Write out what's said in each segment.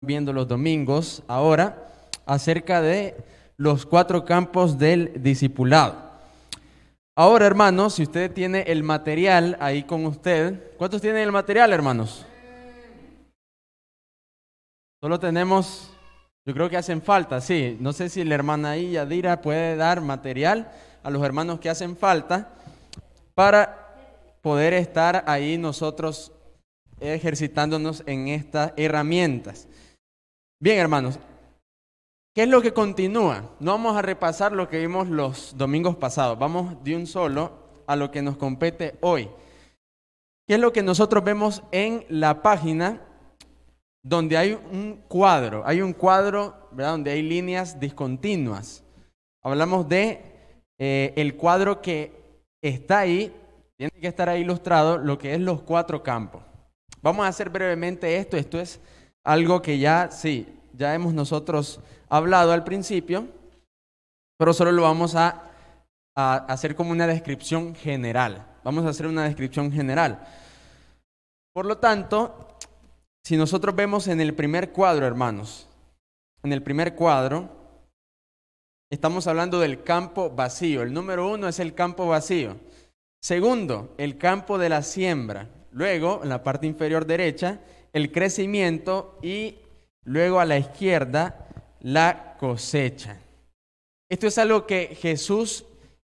Viendo los domingos ahora acerca de los 4 campos del discipulado. Ahora, hermanos, si usted tiene el material ahí con usted, ¿cuántos tienen el material, hermanos? Solo tenemos, yo creo que hacen falta, sí. No sé si la hermana ahí, Yadira, puede dar material a los hermanos que hacen falta para poder estar ahí nosotros ejercitándonos en estas herramientas. Bien, hermanos, ¿qué es lo que continúa? No vamos a repasar lo que vimos los domingos pasados, vamos de un solo a lo que nos compete hoy. ¿Qué es lo que nosotros vemos en la página donde hay un cuadro? Hay un cuadro, ¿verdad?, donde hay líneas discontinuas. Hablamos de el cuadro que está ahí, tiene que estar ahí ilustrado, lo que es los 4 campos. Vamos a hacer brevemente esto es algo que ya hemos nosotros hablado al principio, pero solo lo vamos a hacer como una descripción general. Vamos a hacer una descripción general. Por lo tanto, si nosotros vemos en el primer cuadro, hermanos, en el primer cuadro, estamos hablando del campo vacío. El número 1 es el campo vacío. Segundo, el campo de la siembra. Luego, en la parte inferior derecha, el crecimiento y luego a la izquierda, la cosecha. Esto es algo que Jesús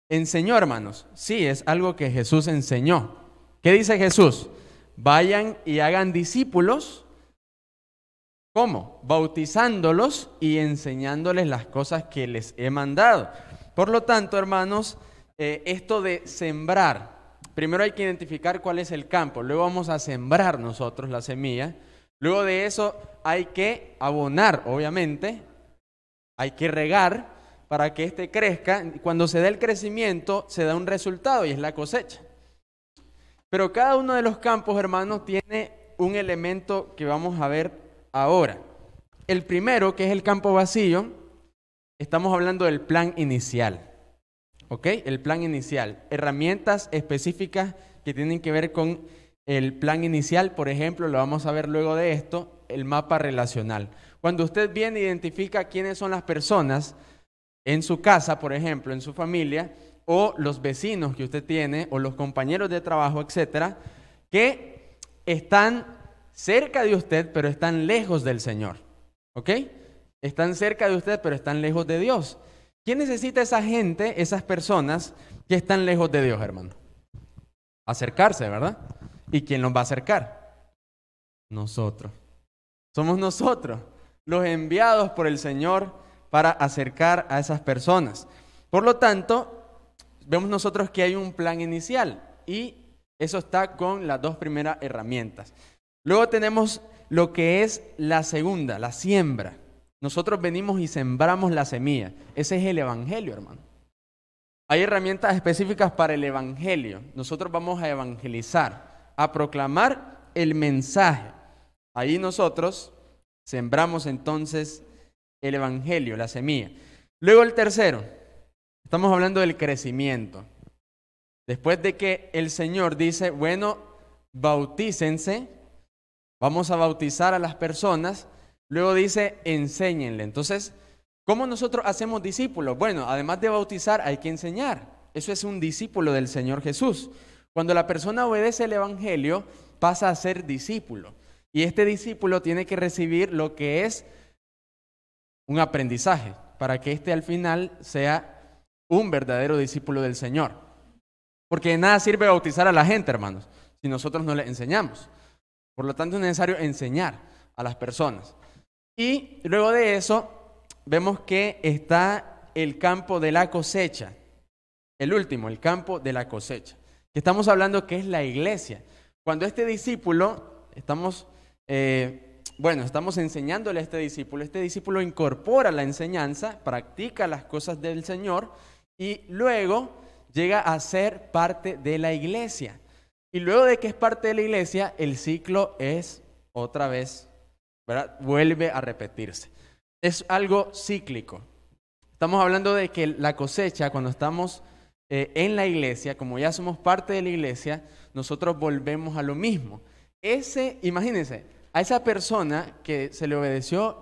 enseñó, hermanos. Sí, es algo que Jesús enseñó. ¿Qué dice Jesús? Vayan y hagan discípulos. ¿Cómo? Bautizándolos y enseñándoles las cosas que les he mandado. Por lo tanto, hermanos, esto de sembrar, primero hay que identificar cuál es el campo, luego vamos a sembrar nosotros la semilla, luego de eso hay que abonar, obviamente, hay que regar para que éste crezca. Cuando se da el crecimiento, se da un resultado y es la cosecha. Pero cada uno de los campos, hermanos, tiene un elemento que vamos a ver ahora. El primero, que es el campo vacío, estamos hablando del plan inicial. ¿Ok? El plan inicial. Herramientas específicas que tienen que ver con el plan inicial. Por ejemplo, lo vamos a ver luego de esto, el mapa relacional. Cuando usted viene e identifica quiénes son las personas en su casa, por ejemplo, en su familia, o los vecinos que usted tiene, o los compañeros de trabajo, etcétera, que están cerca de usted, pero están lejos del Señor. ¿Ok? Están cerca de usted, pero están lejos de Dios. ¿Quién necesita esa gente, esas personas que están lejos de Dios, hermano? Acercarse, ¿verdad? ¿Y quién los va a acercar? Nosotros. Somos nosotros, los enviados por el Señor para acercar a esas personas. Por lo tanto, vemos nosotros que hay un plan inicial y eso está con las 2 primeras herramientas. Luego tenemos lo que es la segunda, la siembra. Nosotros venimos y sembramos la semilla. Ese es el evangelio, hermano. Hay herramientas específicas para el evangelio. Nosotros vamos a evangelizar, a proclamar el mensaje. Ahí nosotros sembramos entonces el evangelio, la semilla. Luego el tercero, estamos hablando del crecimiento. Después de que el Señor dice, bueno, bautícense, vamos a bautizar a las personas. Luego dice, enséñenle. Entonces, ¿cómo nosotros hacemos discípulos? Bueno, además de bautizar, hay que enseñar. Eso es un discípulo del Señor Jesús. Cuando la persona obedece el evangelio, pasa a ser discípulo. Y este discípulo tiene que recibir lo que es un aprendizaje, para que éste al final sea un verdadero discípulo del Señor. Porque de nada sirve bautizar a la gente, hermanos, si nosotros no les enseñamos. Por lo tanto, es necesario enseñar a las personas. Y luego de eso, vemos que está el campo de la cosecha. El último, el campo de la cosecha. Que estamos hablando que es la iglesia. Cuando este discípulo, estamos enseñándole a este discípulo incorpora la enseñanza, practica las cosas del Señor y luego llega a ser parte de la iglesia. Y luego de que es parte de la iglesia, el ciclo es otra vez, ¿verdad? Vuelve a repetirse. Es algo cíclico. Estamos hablando de que la cosecha, cuando estamos en la iglesia, como ya somos parte de la iglesia, nosotros volvemos a lo mismo. Imagínense, a esa persona que se le obedeció,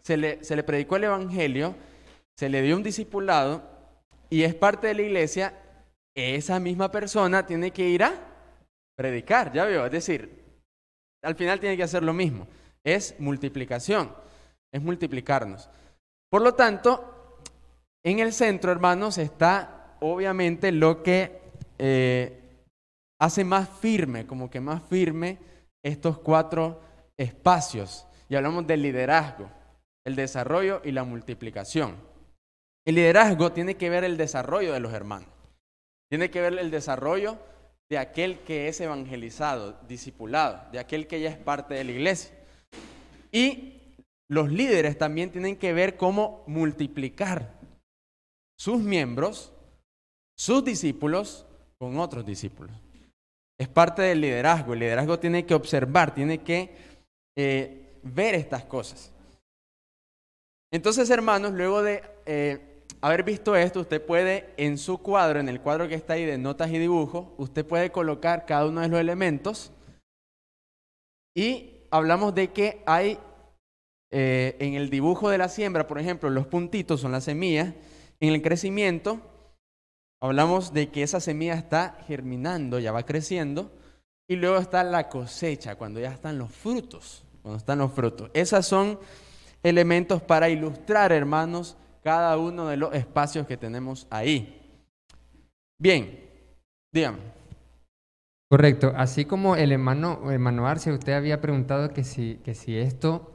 se le predicó el evangelio, se le dio un discipulado y es parte de la iglesia, esa misma persona tiene que ir a predicar, ya veo, es decir, al final tiene que hacer lo mismo, es multiplicación, es multiplicarnos. Por lo tanto, en el centro, hermanos, está obviamente lo que hace más firme, como que más firme estos 4 espacios. Y hablamos del liderazgo, el desarrollo y la multiplicación. El liderazgo tiene que ver el desarrollo de los hermanos. Tiene que ver el desarrollo de aquel que es evangelizado, discipulado, de aquel que ya es parte de la iglesia. Y los líderes también tienen que ver cómo multiplicar sus miembros, sus discípulos, con otros discípulos. Es parte del liderazgo. El liderazgo tiene que observar, tiene que ver estas cosas. Entonces, hermanos, luego de haber visto esto, usted puede en su cuadro, en el cuadro que está ahí de notas y dibujos, usted puede colocar cada uno de los elementos y hablamos de que hay en el dibujo de la siembra, por ejemplo, los puntitos son las semillas. En el crecimiento, hablamos de que esa semilla está germinando, ya va creciendo, y luego está la cosecha, cuando ya están los frutos, Esos son elementos para ilustrar, hermanos, cada uno de los espacios que tenemos ahí. Bien, dígame. Correcto, así como el hermano Arce, usted había preguntado que si esto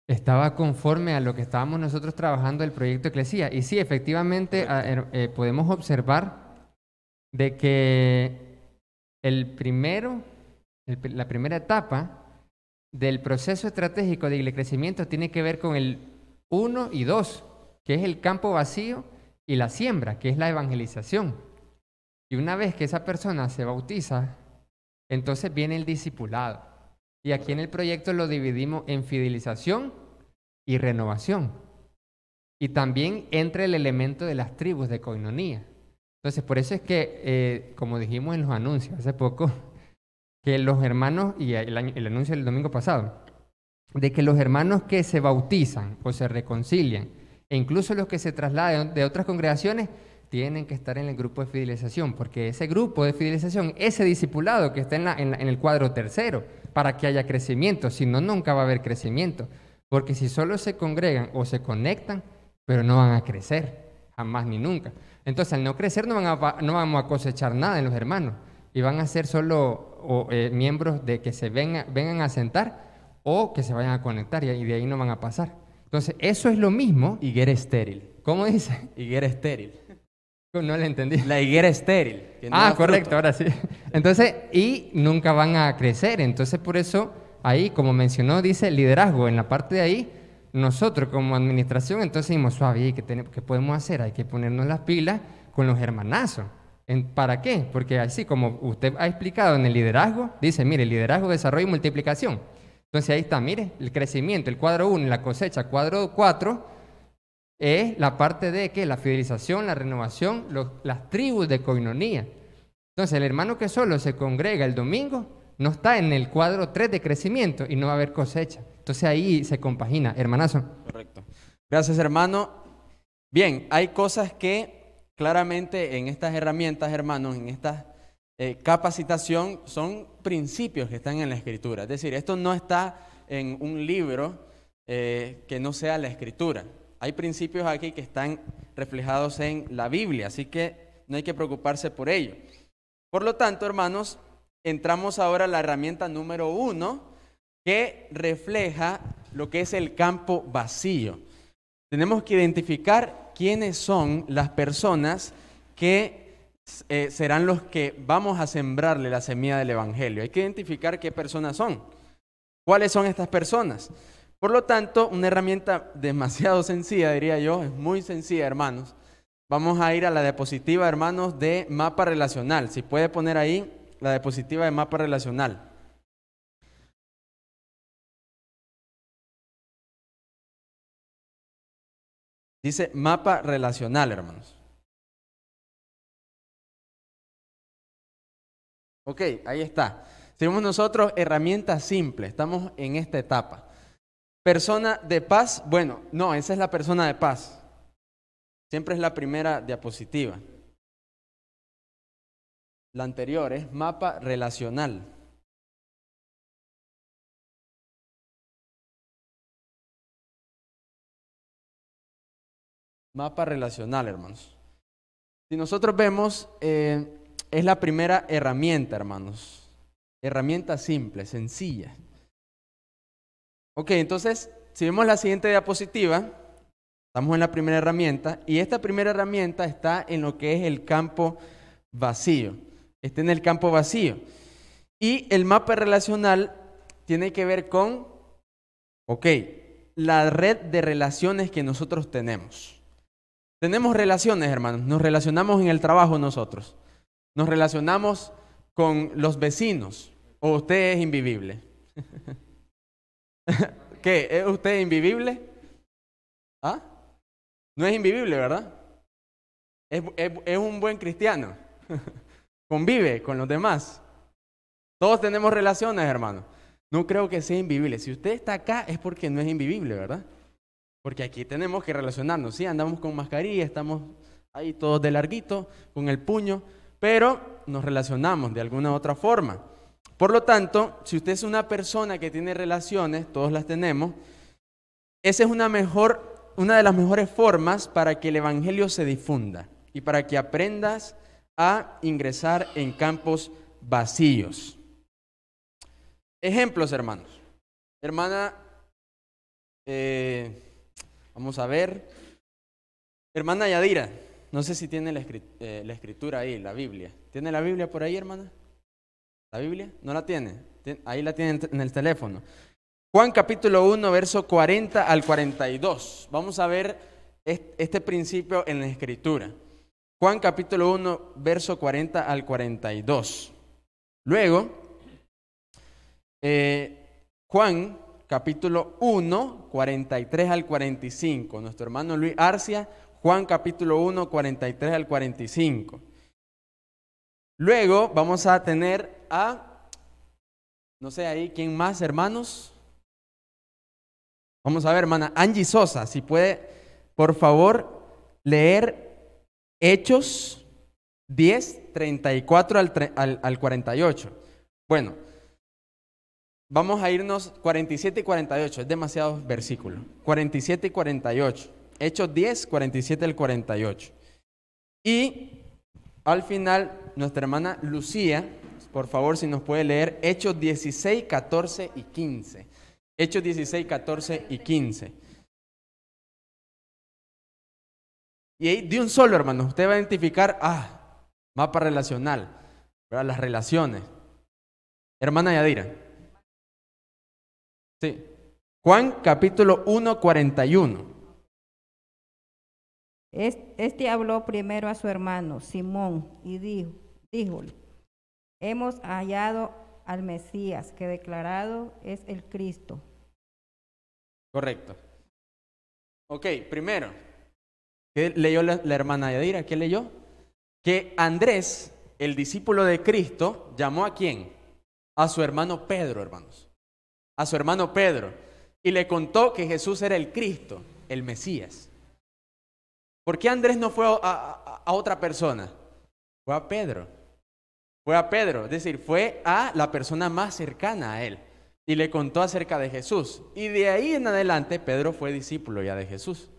estaba conforme a lo que estábamos nosotros trabajando del proyecto Eclesía. Y sí, efectivamente, podemos observar de que la primera etapa del proceso estratégico de crecimiento tiene que ver con el 1 y 2, que es el campo vacío, y la siembra, que es la evangelización. Y una vez que esa persona se bautiza, entonces viene el discipulado. Y aquí en el proyecto lo dividimos en fidelización y renovación. Y también entra el elemento de las tribus de coinonía. Entonces, por eso es que, como dijimos en los anuncios hace poco, que los hermanos, y el anuncio del domingo pasado, de que los hermanos que se bautizan o se reconcilian, e incluso los que se trasladan de otras congregaciones, tienen que estar en el grupo de fidelización, porque ese grupo de fidelización, ese discipulado que está en el cuadro tercero, para que haya crecimiento, si no, nunca va a haber crecimiento, porque si solo se congregan o se conectan, pero no van a crecer, jamás ni nunca. Entonces, al no crecer, no vamos a cosechar nada en los hermanos, y van a ser solo miembros de que se vengan a sentar o que se vayan a conectar, y de ahí no van a pasar. Entonces, eso es lo mismo. Higuera estéril. ¿Cómo dice? Higuera estéril. No le entendí. La higuera estéril. Que no correcto, ahora sí. Entonces, y nunca van a crecer. Entonces, por eso, ahí, como mencionó, dice liderazgo. En la parte de ahí, nosotros como administración, entonces dijimos, suave, ¿qué podemos hacer? Hay que ponernos las pilas con los hermanazos. ¿Para qué? Porque así como usted ha explicado en el liderazgo, dice, mire, liderazgo, desarrollo y multiplicación. Entonces ahí está, mire, el crecimiento, el cuadro 1 y la cosecha, cuadro 4, es la parte de que la fidelización, la renovación, las tribus de coinonía. Entonces el hermano que solo se congrega el domingo no está en el cuadro 3 de crecimiento y no va a haber cosecha. Entonces ahí se compagina, hermanazo. Correcto. Gracias, hermano. Bien, hay cosas que claramente en estas herramientas, hermanos, en esta capacitación, son principios que están en la Escritura. Es decir, esto no está en un libro que no sea la Escritura. Hay principios aquí que están reflejados en la Biblia, así que no hay que preocuparse por ello. Por lo tanto, hermanos, entramos ahora a la herramienta número 1, que refleja lo que es el campo vacío. Tenemos que identificar quiénes son las personas que serán los que vamos a sembrarle la semilla del Evangelio. Hay que identificar qué personas son. ¿Cuáles son estas personas? Por lo tanto, una herramienta demasiado sencilla, diría yo, es muy sencilla, hermanos. Vamos a ir a la diapositiva, hermanos, de mapa relacional. Si puede poner ahí la diapositiva de mapa relacional. Dice mapa relacional, hermanos. Ok, ahí está. Seguimos nosotros, herramientas simples. Estamos en esta etapa. Persona de paz, bueno, no, esa es la persona de paz. Siempre es la primera diapositiva. La anterior es mapa relacional. Mapa relacional, hermanos. Si nosotros vemos, es la primera herramienta, hermanos. Herramienta simple, sencilla. Ok, entonces, si vemos la siguiente diapositiva, estamos en la primera herramienta, y esta primera herramienta está en lo que es el campo vacío. Está en el campo vacío. Y el mapa relacional tiene que ver con, ok, la red de relaciones que nosotros tenemos. Tenemos relaciones, hermanos. Nos relacionamos en el trabajo nosotros. Nos relacionamos con los vecinos. ¿O usted es invivible? ¿Qué? ¿Es usted invivible? ¿Ah? No es invivible, ¿verdad? Es un buen cristiano. Convive con los demás. Todos tenemos relaciones, hermanos. No creo que sea invivible. Si usted está acá es porque no es invivible, ¿verdad? Porque aquí tenemos que relacionarnos, ¿sí? Andamos con mascarilla, estamos ahí todos de larguito, con el puño, pero nos relacionamos de alguna u otra forma. Por lo tanto, si usted es una persona que tiene relaciones, todos las tenemos, esa es una de las mejores formas para que el evangelio se difunda y para que aprendas a ingresar en campos vacíos. Ejemplos, hermanos. Hermana, vamos a ver. Hermana Yadira, no sé si tiene la escritura ahí, la Biblia. ¿Tiene la Biblia por ahí, hermana? ¿La Biblia? ¿No la tiene? Ahí la tiene en el teléfono. Juan capítulo 1, verso 40 al 42. Vamos a ver este principio en la escritura. Juan capítulo 1, verso 40 al 42. Luego, Juan capítulo 1, 43 al 45. Nuestro hermano Luis Arcia, Juan capítulo 1, 43 al 45. Luego vamos a tener no sé ahí, ¿quién más, hermanos? Vamos a ver, hermana Angie Sosa, si puede, por favor, leer Hechos 10, 34 al 48. Bueno, vamos a irnos 47 y 48, es demasiados versículos. 47 y 48. Hechos 10, 47 al 48. Y al final, nuestra hermana Lucía, por favor, si nos puede leer Hechos 16, 14 y 15. Hechos 16, 14 y 15. Y ahí de un solo, hermano, usted va a identificar, mapa relacional, ¿verdad? Las relaciones. Hermana Yadira. Sí. Juan capítulo 1, 41. Este habló primero a su hermano Simón y díjole, hemos hallado al Mesías, que declarado es el Cristo. Correcto. Ok, primero, ¿qué leyó la hermana Yadira? ¿Qué leyó? Que Andrés, el discípulo de Cristo, llamó ¿a quién? A su hermano Pedro, hermanos. A su hermano Pedro. Y le contó que Jesús era el Cristo, el Mesías. ¿Por qué Andrés no fue a otra persona? Fue a Pedro. Fue a Pedro, es decir, fue a la persona más cercana a él. Y le contó acerca de Jesús. Y de ahí en adelante, Pedro fue discípulo ya de Jesús.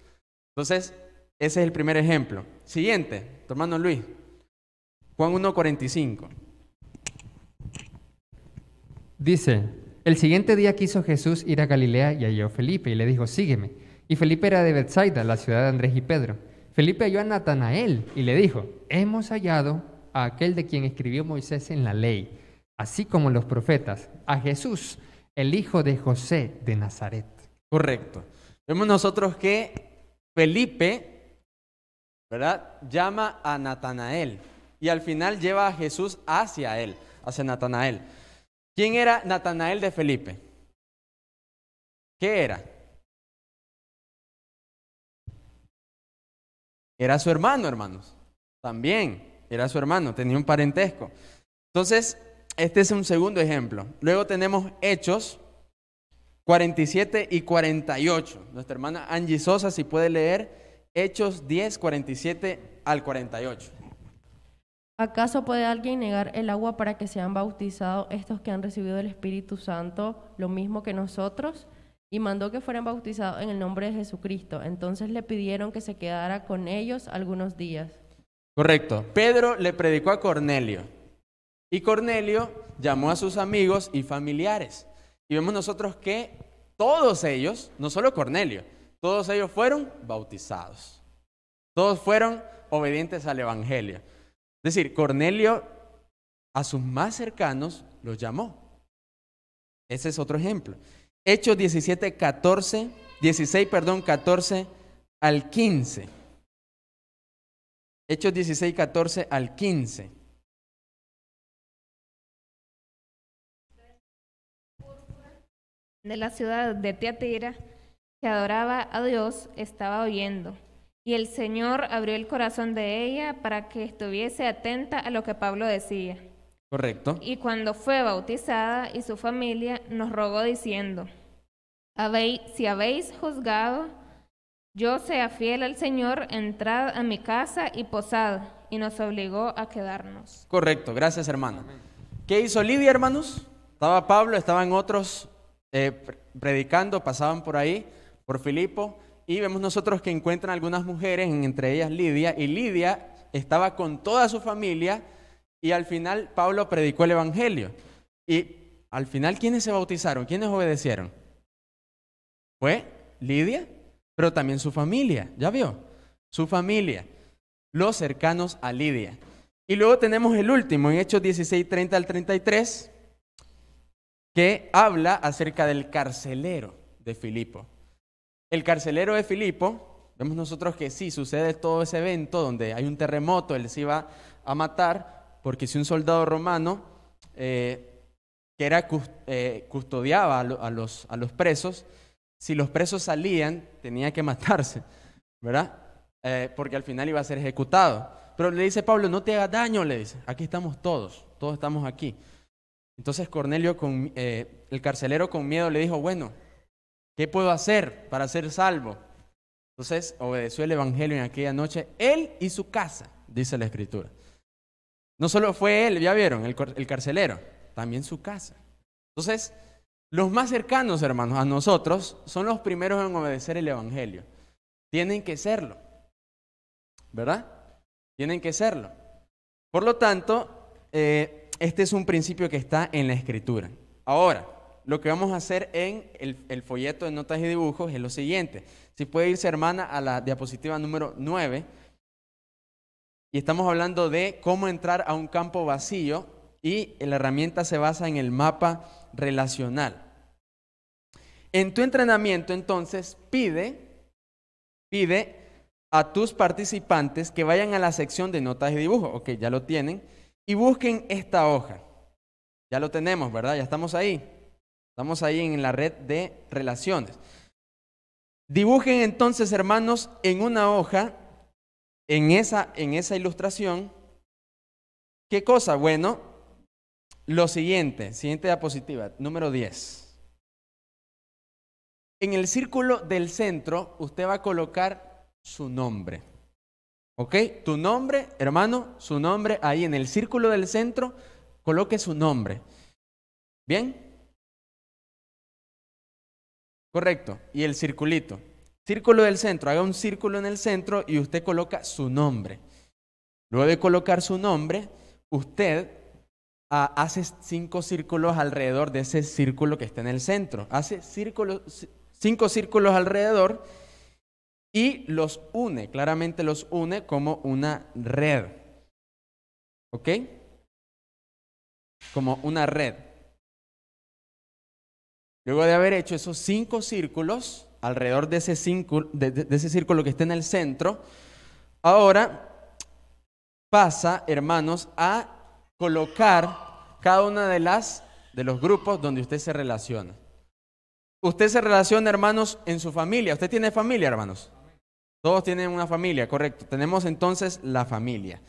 Entonces, ese es el primer ejemplo. Siguiente, tu hermano Luis. Juan 1:45. Dice, el siguiente día quiso Jesús ir a Galilea y halló a Felipe y le dijo, sígueme. Y Felipe era de Bethsaida, la ciudad de Andrés y Pedro. Felipe halló a Natanael y le dijo, hemos hallado a aquel de quien escribió Moisés en la ley, así como los profetas, a Jesús, el hijo de José de Nazaret. Correcto. Vemos nosotros que Felipe, ¿verdad?, llama a Natanael y al final lleva a Jesús hacia él, hacia Natanael. ¿Quién era Natanael de Felipe? ¿Qué era? Era su hermano, hermanos. También era su hermano, tenía un parentesco. Entonces, Este es un segundo ejemplo. Luego tenemos Hechos 47 y 48. Nuestra hermana Angie Sosa, si puede leer Hechos 10, 47 al 48. ¿Acaso puede alguien negar el agua para que sean bautizados estos que han recibido el Espíritu Santo lo mismo que nosotros? Y mandó que fueran bautizados en el nombre de Jesucristo. Entonces le pidieron que se quedara con ellos algunos días. Correcto. Pedro le predicó a Cornelio. Y Cornelio llamó a sus amigos y familiares. Y vemos nosotros que todos ellos, no solo Cornelio, todos ellos fueron bautizados. Todos fueron obedientes al Evangelio. Es decir, Cornelio a sus más cercanos los llamó. Ese es otro ejemplo. Hechos 16, 14 al 15. Hechos 16, 14 al 15. De la ciudad de Tiatira, que adoraba a Dios, estaba oyendo. Y el Señor abrió el corazón de ella para que estuviese atenta a lo que Pablo decía. Correcto. Y cuando fue bautizada y su familia, nos rogó diciendo: si habéis juzgado, yo sea fiel al Señor, entrad a mi casa y posad. Y nos obligó a quedarnos. Correcto, gracias hermano. ¿Qué hizo Lidia, hermanos? Estaba Pablo, estaban otros predicando, pasaban por ahí, por Filipo, y vemos nosotros que encuentran algunas mujeres, entre ellas Lidia, y Lidia estaba con toda su familia, y al final Pablo predicó el Evangelio. Y al final, ¿quiénes se bautizaron? ¿Quiénes obedecieron? Fue Lidia, pero también su familia, ¿ya vio? Su familia, los cercanos a Lidia. Y luego tenemos el último, en Hechos 16, 30 al 33, que habla acerca del carcelero de Filipo. El carcelero de Filipo, vemos nosotros que sí, sucede todo ese evento donde hay un terremoto, él se iba a matar, porque si un soldado romano custodiaba a los presos, si los presos salían, tenía que matarse, ¿verdad? Porque al final iba a ser ejecutado. Pero le dice Pablo, no te hagas daño, le dice, aquí estamos todos estamos aquí. Entonces Cornelio, el carcelero con miedo le dijo, bueno, ¿qué puedo hacer para ser salvo? Entonces obedeció el Evangelio en aquella noche, él y su casa, dice la Escritura. No solo fue él, ya vieron, el carcelero, también su casa. Entonces, los más cercanos, hermanos, a nosotros, son los primeros en obedecer el Evangelio. Tienen que serlo, ¿verdad? Tienen que serlo. Por lo tanto, este es un principio que está en la Escritura. Ahora, lo que vamos a hacer en el folleto de notas y dibujos es lo siguiente. Si puede irse, hermana, a la diapositiva número 9. Y estamos hablando de cómo entrar a un campo vacío y la herramienta se basa en el mapa relacional. En tu entrenamiento, entonces, pide a tus participantes que vayan a la sección de notas y dibujos. Ok, ya lo tienen. Y busquen esta hoja. Ya lo tenemos, ¿verdad? Ya estamos ahí. Estamos ahí en la red de relaciones. Dibujen entonces, hermanos, en una hoja, en esa ilustración, ¿qué cosa? Bueno, lo siguiente diapositiva, número 10. En el círculo del centro, usted va a colocar su nombre. ¿Ok? Tu nombre, hermano, su nombre, ahí en el círculo del centro, coloque su nombre. ¿Bien? Correcto. Y el circulito. Círculo del centro, haga un círculo en el centro y usted coloca su nombre. Luego de colocar su nombre, usted hace 5 círculos alrededor de ese círculo que está en el centro. Hace 5 círculos alrededor y los une, claramente los une como una red. ¿Ok? Como una red. Luego de haber hecho esos 5 círculos alrededor de ese círculo que está en el centro, ahora pasa, hermanos, a colocar cada una de los grupos donde usted se relaciona. Usted se relaciona, hermanos, en su familia. ¿Usted tiene familia, hermanos? Todos tienen una familia, correcto. Tenemos entonces la familia.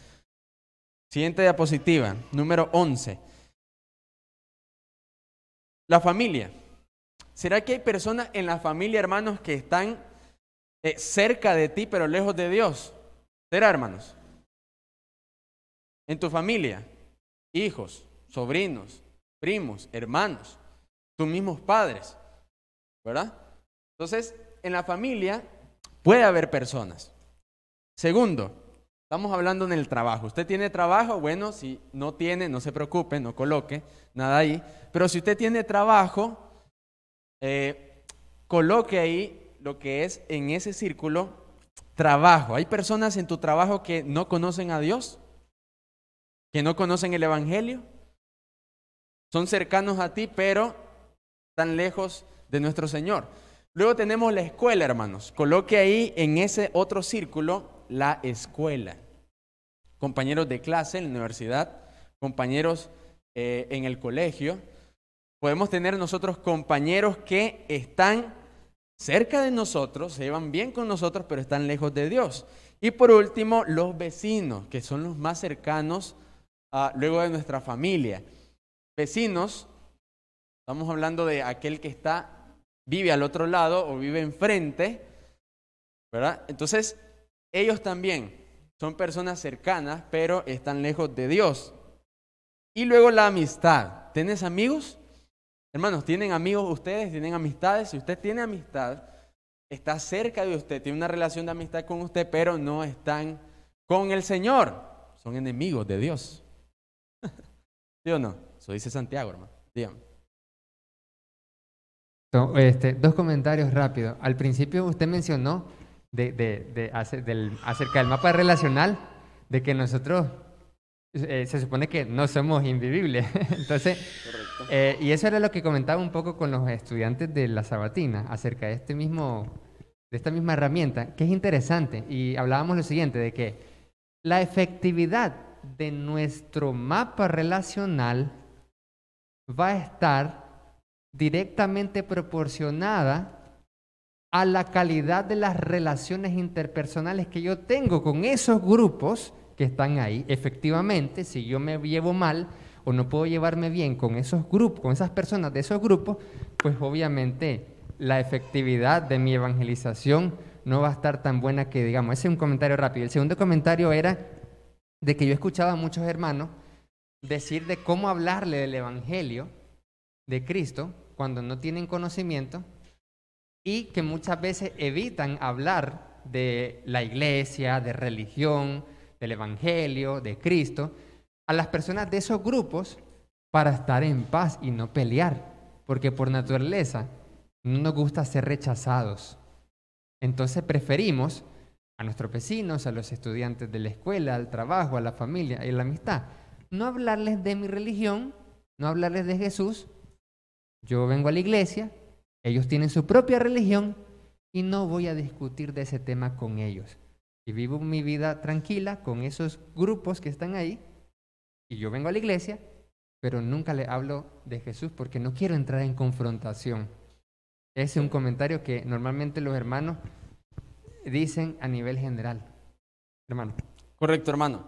Siguiente diapositiva, número 11. La familia. ¿Será que hay personas en la familia, hermanos, que están cerca de ti, pero lejos de Dios? ¿Será, hermanos? En tu familia, hijos, sobrinos, primos, hermanos, tus mismos padres, ¿verdad? Entonces, en la familia puede haber personas. Segundo, estamos hablando en el trabajo. ¿Usted tiene trabajo? Bueno, si no tiene, no se preocupe, no coloque nada ahí. Pero si usted tiene trabajo, coloque ahí lo que es en ese círculo trabajo. ¿Hay personas en tu trabajo que no conocen a Dios? ¿Que no conocen el Evangelio? Son cercanos a ti, pero están lejos de nuestro Señor. Luego tenemos la escuela, hermanos. Coloque ahí en ese otro círculo la escuela. Compañeros de clase en la universidad, compañeros en el colegio. Podemos tener nosotros compañeros que están cerca de nosotros, se llevan bien con nosotros, pero están lejos de Dios. Y por último, los vecinos, que son los más cercanos luego de nuestra familia. Vecinos, estamos hablando de aquel que vive al otro lado o vive enfrente, ¿verdad? Entonces, ellos también son personas cercanas, pero están lejos de Dios. Y luego la amistad. ¿Tienes amigos? Hermanos, ¿tienen amigos ustedes? ¿Tienen amistades? Si usted tiene amistad, está cerca de usted, tiene una relación de amistad con usted, pero no están con el Señor. Son enemigos de Dios. ¿Sí o no? Eso dice Santiago, hermano. Dígame. Dos comentarios rápidos. Al principio usted mencionó acerca del mapa relacional, de que nosotros se supone que no somos invivibles. Entonces, y eso era lo que comentaba un poco con los estudiantes de la Sabatina, acerca de esta misma herramienta, que es interesante. Y hablábamos lo siguiente, de que la efectividad de nuestro mapa relacional va a estar directamente proporcionada a la calidad de las relaciones interpersonales que yo tengo con esos grupos que están ahí. Efectivamente, si yo me llevo mal o no puedo llevarme bien con esos grupos, con esas personas de esos grupos, pues obviamente la efectividad de mi evangelización no va a estar tan buena que digamos. Ese es un comentario rápido. El segundo comentario era de que yo escuchaba a muchos hermanos decir de cómo hablarle del evangelio de Cristo cuando no tienen conocimiento, y que muchas veces evitan hablar de la iglesia, de religión, del evangelio, de Cristo, a las personas de esos grupos para estar en paz y no pelear, porque por naturaleza no nos gusta ser rechazados. Entonces preferimos a nuestros vecinos, a los estudiantes de la escuela, al trabajo, a la familia y a la amistad, no hablarles de mi religión, no hablarles de Jesús. Yo vengo a la iglesia, ellos tienen su propia religión y no voy a discutir de ese tema con ellos. Y vivo mi vida tranquila con esos grupos que están ahí, y yo vengo a la iglesia, pero nunca le hablo de Jesús porque no quiero entrar en confrontación. Ese es un comentario que normalmente los hermanos dicen a nivel general. Hermano. Correcto, hermano.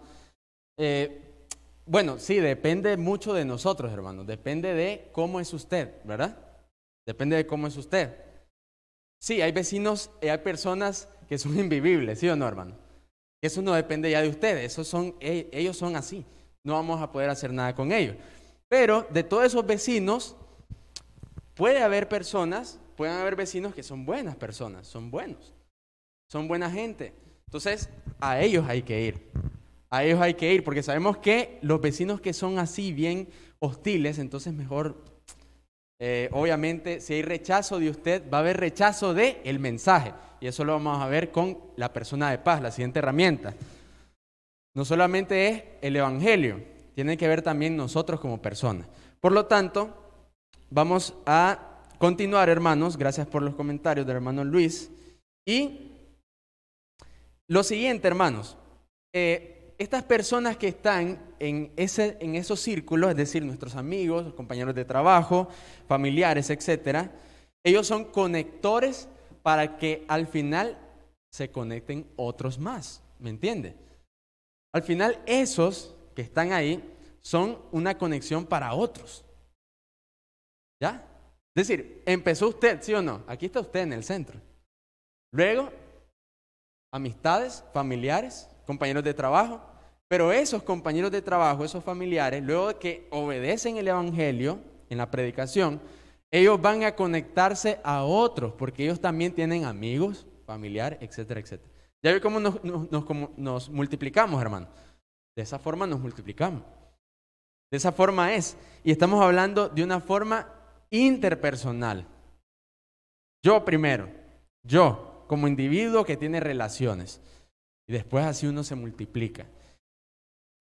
Bueno, sí, depende mucho de nosotros, hermano. Depende de cómo es usted, ¿verdad? Depende de cómo es usted. Sí, hay vecinos, hay personas que son invivibles, ¿sí o no, hermano? Eso no depende ya de ustedes, ellos son así. No vamos a poder hacer nada con ellos. Pero de todos esos vecinos, pueden haber vecinos que son buenas personas, son buenos, son buena gente. Entonces, a ellos hay que ir. A ellos hay que ir, porque sabemos que los vecinos que son así, bien hostiles, entonces mejor, obviamente, si hay rechazo de usted, va a haber rechazo del mensaje. Y eso lo vamos a ver con la persona de paz, la siguiente herramienta. No solamente es el evangelio, tiene que ver también nosotros como personas. Por lo tanto, vamos a continuar, hermanos. Gracias por los comentarios del hermano Luis. Y lo siguiente, hermanos, estas personas que están en esos círculos, es decir, nuestros amigos, compañeros de trabajo, familiares, etcétera, ellos son conectores para que al final se conecten otros más, ¿me entiende? Al final esos que están ahí son una conexión para otros, ¿ya? Es decir, empezó usted, ¿sí o no? Aquí está usted en el centro. Luego, amistades, familiares, compañeros de trabajo. Pero esos compañeros de trabajo, esos familiares, luego de que obedecen el Evangelio en la predicación, ellos van a conectarse a otros, porque ellos también tienen amigos, familiares, etcétera, etcétera. ¿Ya ve cómo nos multiplicamos, hermano? De esa forma nos multiplicamos. De esa forma es. Y estamos hablando de una forma interpersonal. Yo primero, yo como individuo que tiene relaciones. Y después así uno se multiplica.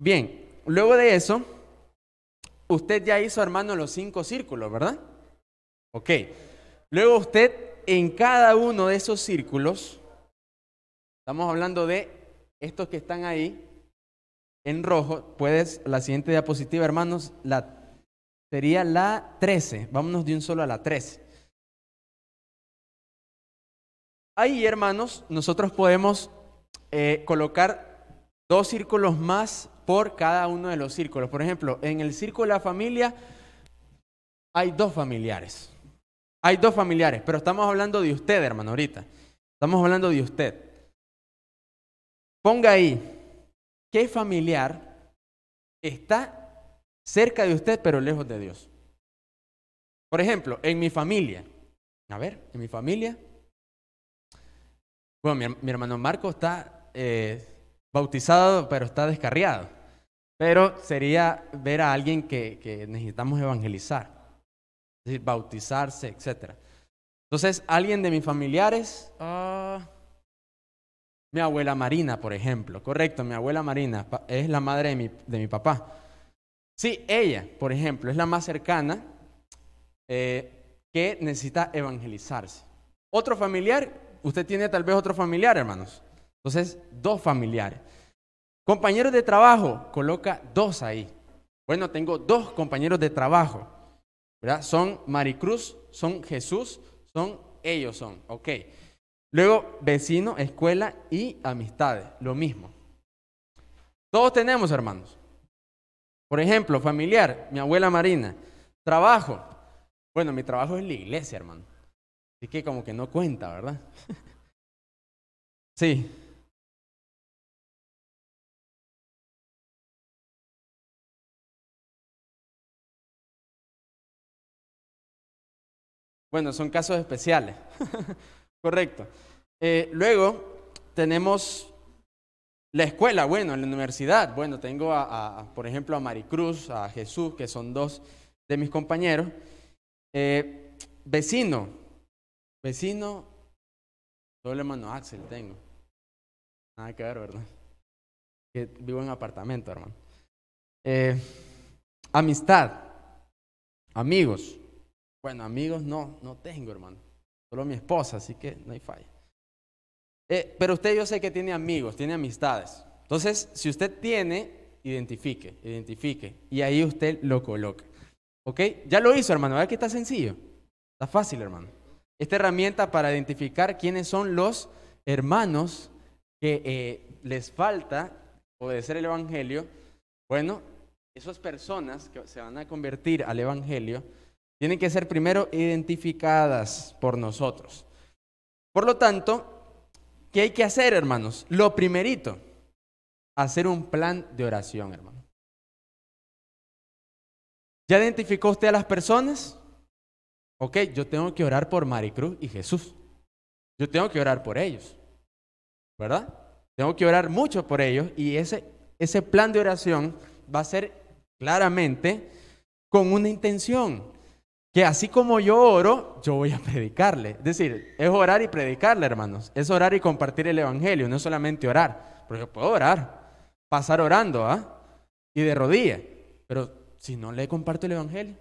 Bien, luego de eso, usted ya hizo, hermano, los 5 círculos, ¿verdad? Ok. Luego usted en cada uno de esos círculos, estamos hablando de estos que están ahí en rojo, la siguiente diapositiva, hermanos, sería la 13. Vámonos de un solo a la 13. Ahí, hermanos, nosotros podemos colocar 2 círculos más por cada uno de los círculos. Por ejemplo, en el círculo de la familia hay 2 familiares. Hay 2 familiares, pero estamos hablando de usted, hermano, ahorita. Estamos hablando de usted. Ponga ahí, ¿qué familiar está cerca de usted, pero lejos de Dios? Por ejemplo, en mi familia. A ver, en mi familia. Bueno, mi hermano Marco está bautizado, pero está descarriado. Pero sería ver a alguien que necesitamos evangelizar. Es decir, bautizarse, etc. Entonces, alguien de mis familiares, mi abuela Marina, por ejemplo. Correcto, mi abuela Marina es la madre de mi papá. Sí, ella, por ejemplo, es la más cercana que necesita evangelizarse. Otro familiar, usted tiene tal vez otro familiar, hermanos. Entonces, 2 familiares. Compañeros de trabajo, coloca 2 ahí. Bueno, tengo 2 compañeros de trabajo, ¿verdad? Son Maricruz, son Jesús, ellos son, ok. Luego, vecino, escuela y amistades, lo mismo. Todos tenemos, hermanos. Por ejemplo, familiar, mi abuela Marina. Trabajo, bueno, mi trabajo es la iglesia, hermano. Así que como que no cuenta, ¿verdad? Sí. Bueno, son casos especiales. Correcto. Luego tenemos la escuela, bueno, en la universidad. Bueno, tengo por ejemplo, a Maricruz, a Jesús, que son 2 de mis compañeros. Vecino, solo el hermano Axel tengo. Nada que ver, ¿verdad? Que vivo en apartamento, hermano. Amistad, amigos. Bueno, amigos no tengo, hermano. Solo mi esposa, así que no hay falla. Pero usted yo sé que tiene amigos, tiene amistades. Entonces, si usted tiene, identifique. Y ahí usted lo coloca. ¿Ok? Ya lo hizo, hermano. ¿Verdad que está sencillo? Está fácil, hermano. Esta herramienta para identificar quiénes son los hermanos que les falta obedecer el Evangelio. Bueno, esas personas que se van a convertir al Evangelio tienen que ser primero identificadas por nosotros. Por lo tanto, ¿qué hay que hacer, hermanos? Lo primerito, hacer un plan de oración, hermano. ¿Ya identificó usted a las personas? Ok, yo tengo que orar por Maricruz y Jesús. Yo tengo que orar por ellos, ¿verdad? Tengo que orar mucho por ellos y ese plan de oración va a ser claramente con una intención. Que así como yo oro, yo voy a predicarle. Es decir, es orar y predicarle, hermanos. Es orar y compartir el Evangelio, no solamente orar. Porque yo puedo orar, pasar orando, y de rodillas. Pero si no le comparto el Evangelio,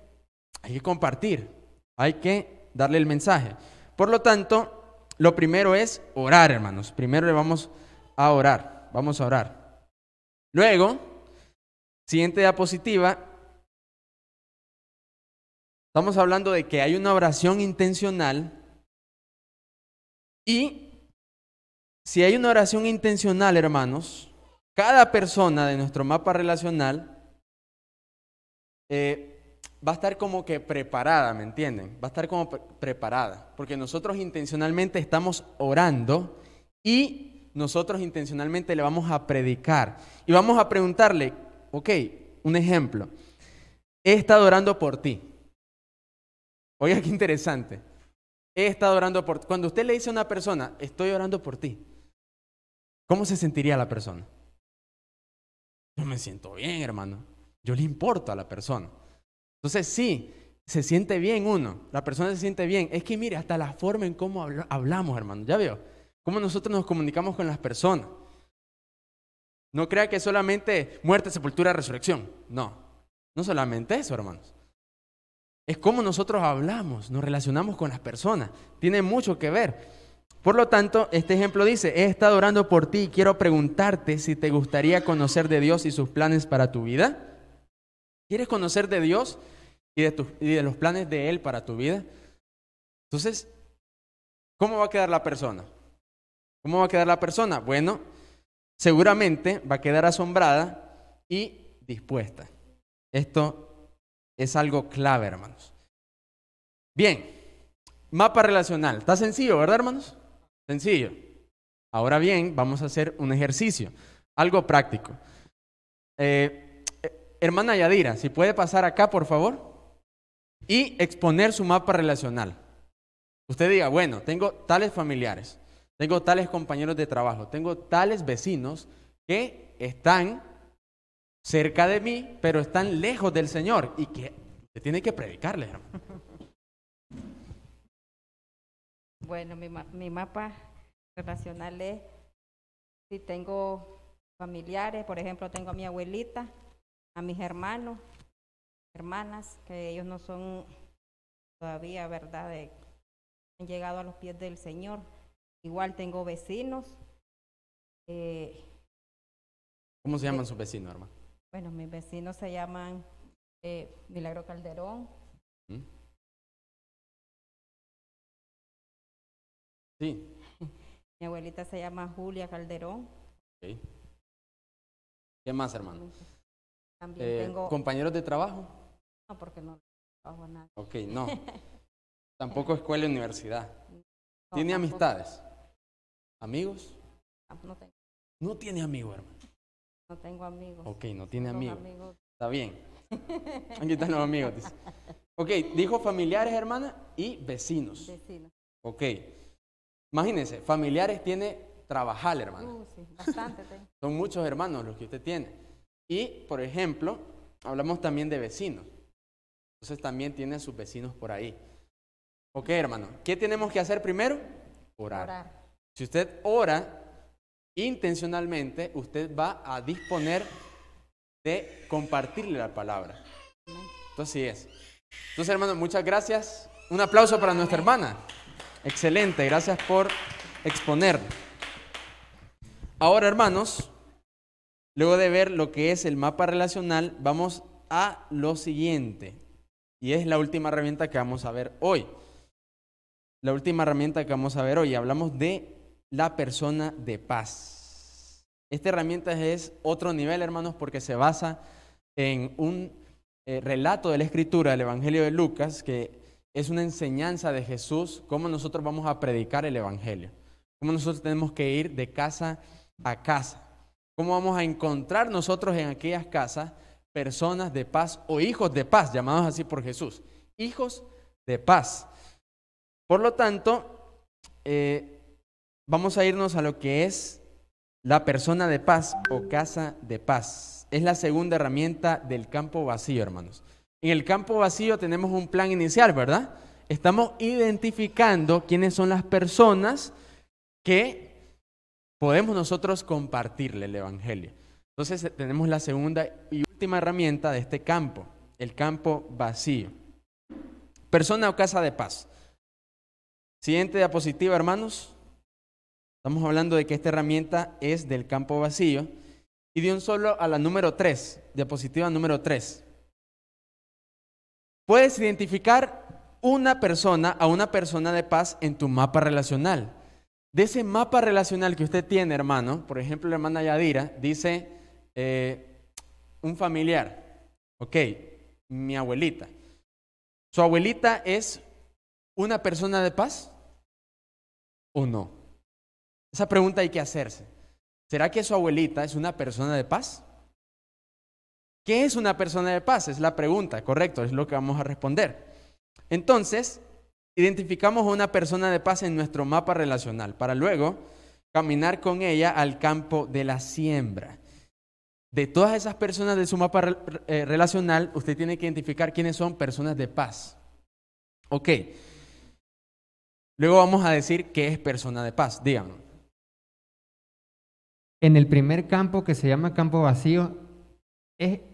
hay que compartir. Hay que darle el mensaje. Por lo tanto, lo primero es orar, hermanos. Primero le vamos a orar. Vamos a orar. Luego, siguiente diapositiva. Estamos hablando de que hay una oración intencional y si hay una oración intencional, hermanos, cada persona de nuestro mapa relacional va a estar como que preparada, ¿me entienden? Va a estar como preparada, porque nosotros intencionalmente estamos orando y nosotros intencionalmente le vamos a predicar y vamos a preguntarle, ok, un ejemplo, he estado orando por ti. Oiga, qué interesante. He estado orando por ti. Cuando usted le dice a una persona, estoy orando por ti, ¿cómo se sentiría la persona? Yo me siento bien, hermano. Yo le importo a la persona. Entonces sí, se siente bien uno. La persona se siente bien. Es que mire, hasta la forma en cómo hablamos, hermano. ¿Ya veo? Cómo nosotros nos comunicamos con las personas. No crea que solamente muerte, sepultura, resurrección. No, no solamente eso, hermanos. Es cómo nosotros hablamos, nos relacionamos con las personas. Tiene mucho que ver. Por lo tanto, este ejemplo dice, he estado orando por ti y quiero preguntarte si te gustaría conocer de Dios y sus planes para tu vida. ¿Quieres conocer de Dios y de los planes de Él para tu vida? Entonces, ¿cómo va a quedar la persona? ¿Cómo va a quedar la persona? Bueno, seguramente va a quedar asombrada y dispuesta. Esto es algo clave, hermanos. Bien, mapa relacional. Está sencillo, ¿verdad, hermanos? Sencillo. Ahora bien, vamos a hacer un ejercicio, algo práctico. Hermana Yadira, si puede pasar acá, por favor, y exponer su mapa relacional. Usted diga, bueno, tengo tales familiares, tengo tales compañeros de trabajo, tengo tales vecinos que están cerca de mí, pero están lejos del Señor y que usted tiene que predicarles, hermano. Bueno, mi mapa relacional es, si tengo familiares, por ejemplo, tengo a mi abuelita, a mis hermanos, hermanas, que ellos no son todavía, ¿verdad?, han llegado a los pies del Señor. Igual tengo vecinos. ¿Cómo se llaman sus vecinos, hermano? Bueno, mis vecinos se llaman Milagro Calderón. Sí. Mi abuelita se llama Julia Calderón. Okay. ¿Qué más, hermano? También tengo... ¿Compañeros de trabajo? No, porque no trabajo nada. Ok, no. Tampoco escuela y universidad. No, ¿Tiene tampoco. amistades? ¿Amigos? No tengo, No tiene amigos, hermano. no tengo amigos. Ok, no tiene Los amigos. Está bien. Aquí están los amigos, dice. Ok, dijo familiares, hermana, y vecinos. Vecinos. Ok. Imagínense, familiares tiene trabajar, hermano. Sí, bastante tengo. Son muchos hermanos los que usted tiene. Y, por ejemplo, hablamos también de vecinos. Entonces también tiene sus vecinos por ahí. Ok, hermano. ¿Qué tenemos que hacer primero? Orar. Si usted ora intencionalmente, usted va a disponer de compartirle la palabra. Entonces sí es. Entonces, hermano, muchas gracias. Un aplauso para nuestra hermana. Excelente, gracias por exponer. Ahora, hermanos, luego de ver lo que es el mapa relacional, vamos a lo siguiente. Y es la última herramienta que vamos a ver hoy. La última herramienta que vamos a ver hoy. Hablamos de la persona de paz. Esta herramienta es otro nivel, hermanos, porque se basa en un relato de la Escritura, del Evangelio de Lucas, que es una enseñanza de Jesús, cómo nosotros vamos a predicar el Evangelio, cómo nosotros tenemos que ir de casa a casa, cómo vamos a encontrar nosotros en aquellas casas personas de paz o hijos de paz, llamados así por Jesús, hijos de paz. Por lo tanto, vamos a irnos a lo que es la persona de paz o casa de paz. Es la segunda herramienta del campo vacío, hermanos. En el campo vacío tenemos un plan inicial, ¿verdad? Estamos identificando quiénes son las personas que podemos nosotros compartirle el Evangelio. Entonces tenemos la segunda y última herramienta de este campo, el campo vacío. Persona o casa de paz. Siguiente diapositiva, hermanos. Estamos hablando de que esta herramienta es del campo vacío. Y de un solo a la número 3, diapositiva número 3. Puedes identificar una persona de paz en tu mapa relacional. De ese mapa relacional que usted tiene, hermano, por ejemplo, la hermana Yadira dice un familiar, ok, mi abuelita. ¿Su abuelita es una persona de paz o no? Esa pregunta hay que hacerse. ¿Será que su abuelita es una persona de paz? ¿Qué es una persona de paz? Es la pregunta, correcto, es lo que vamos a responder. Entonces, identificamos a una persona de paz en nuestro mapa relacional para luego caminar con ella al campo de la siembra. De todas esas personas de su mapa relacional, usted tiene que identificar quiénes son personas de paz. Ok. Luego vamos a decir qué es persona de paz. Díganme. En el primer campo, que se llama campo vacío,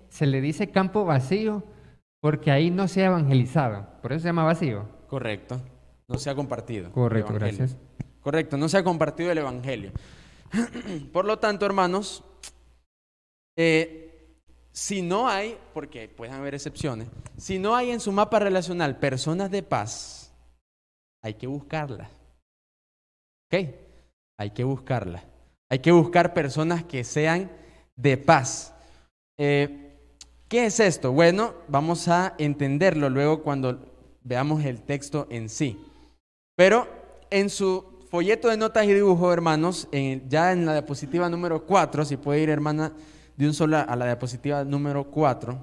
se le dice campo vacío porque ahí no se ha evangelizado. Por eso se llama vacío. Correcto. No se ha compartido. Correcto, el evangelio. gracias. Correcto, no se ha compartido el evangelio. Por lo tanto, hermanos, si no hay, porque pueden haber excepciones, si no hay en su mapa relacional personas de paz, hay que buscarlas. ¿Ok? Hay que buscarlas. Hay que buscar personas que sean de paz. ¿Qué es esto? Bueno, vamos a entenderlo luego cuando veamos el texto en sí. Pero en su folleto de notas y dibujo, hermanos, ya en la diapositiva número 4, si puede ir, hermana, de un solo a la diapositiva número 4,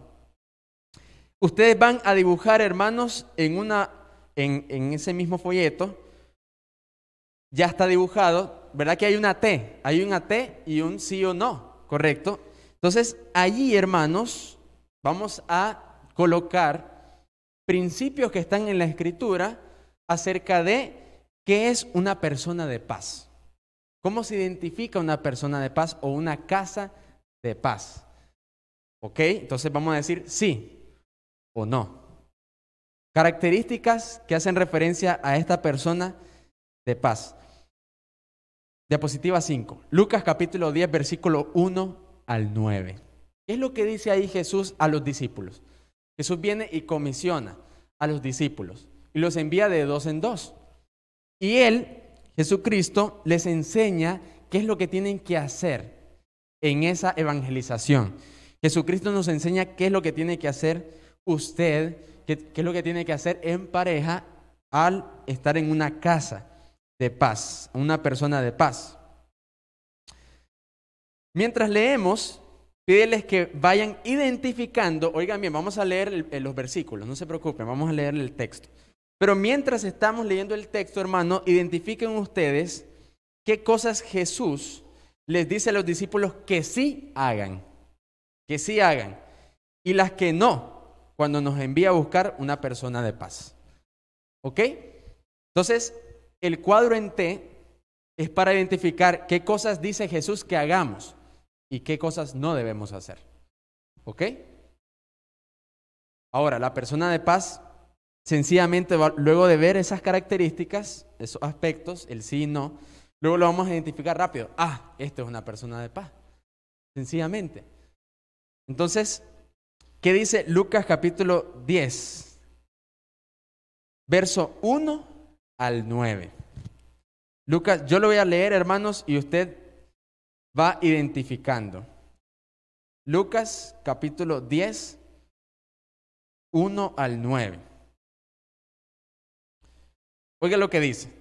ustedes van a dibujar, hermanos, en ese mismo folleto, ya está dibujado, ¿verdad que hay una T? Hay una T y un sí o no, ¿correcto? Entonces, allí, hermanos, vamos a colocar principios que están en la Escritura acerca de qué es una persona de paz. ¿Cómo se identifica una persona de paz o una casa de paz? ¿Ok? Entonces vamos a decir sí o no. Características que hacen referencia a esta persona de paz. Diapositiva 5. Lucas capítulo 10, versículo 1 al 9. ¿Qué es lo que dice ahí Jesús a los discípulos? Jesús viene y comisiona a los discípulos y los envía de dos en dos. Y Él, Jesucristo, les enseña qué es lo que tienen que hacer en esa evangelización. Jesucristo nos enseña qué es lo que tiene que hacer usted, qué es lo que tiene que hacer en pareja al estar en una casa de paz, una persona de paz. Mientras leemos, pídeles que vayan identificando, oigan bien, vamos a leer los versículos, no se preocupen, vamos a leer el texto. Pero mientras estamos leyendo el texto, hermano, identifiquen ustedes qué cosas Jesús les dice a los discípulos que sí hagan, y las que no, cuando nos envía a buscar una persona de paz. ¿Ok? Entonces, el cuadro en T es para identificar qué cosas dice Jesús que hagamos y qué cosas no debemos hacer. ¿Ok? Ahora, la persona de paz, sencillamente, luego de ver esas características, esos aspectos, el sí y no, luego lo vamos a identificar rápido. Ah, esta es una persona de paz. Sencillamente. Entonces, ¿qué dice Lucas capítulo 10? Verso 1 al 9. Lucas, yo lo voy a leer, hermanos, y usted va identificando. Lucas capítulo 10, 1 al 9. Oiga lo que dice.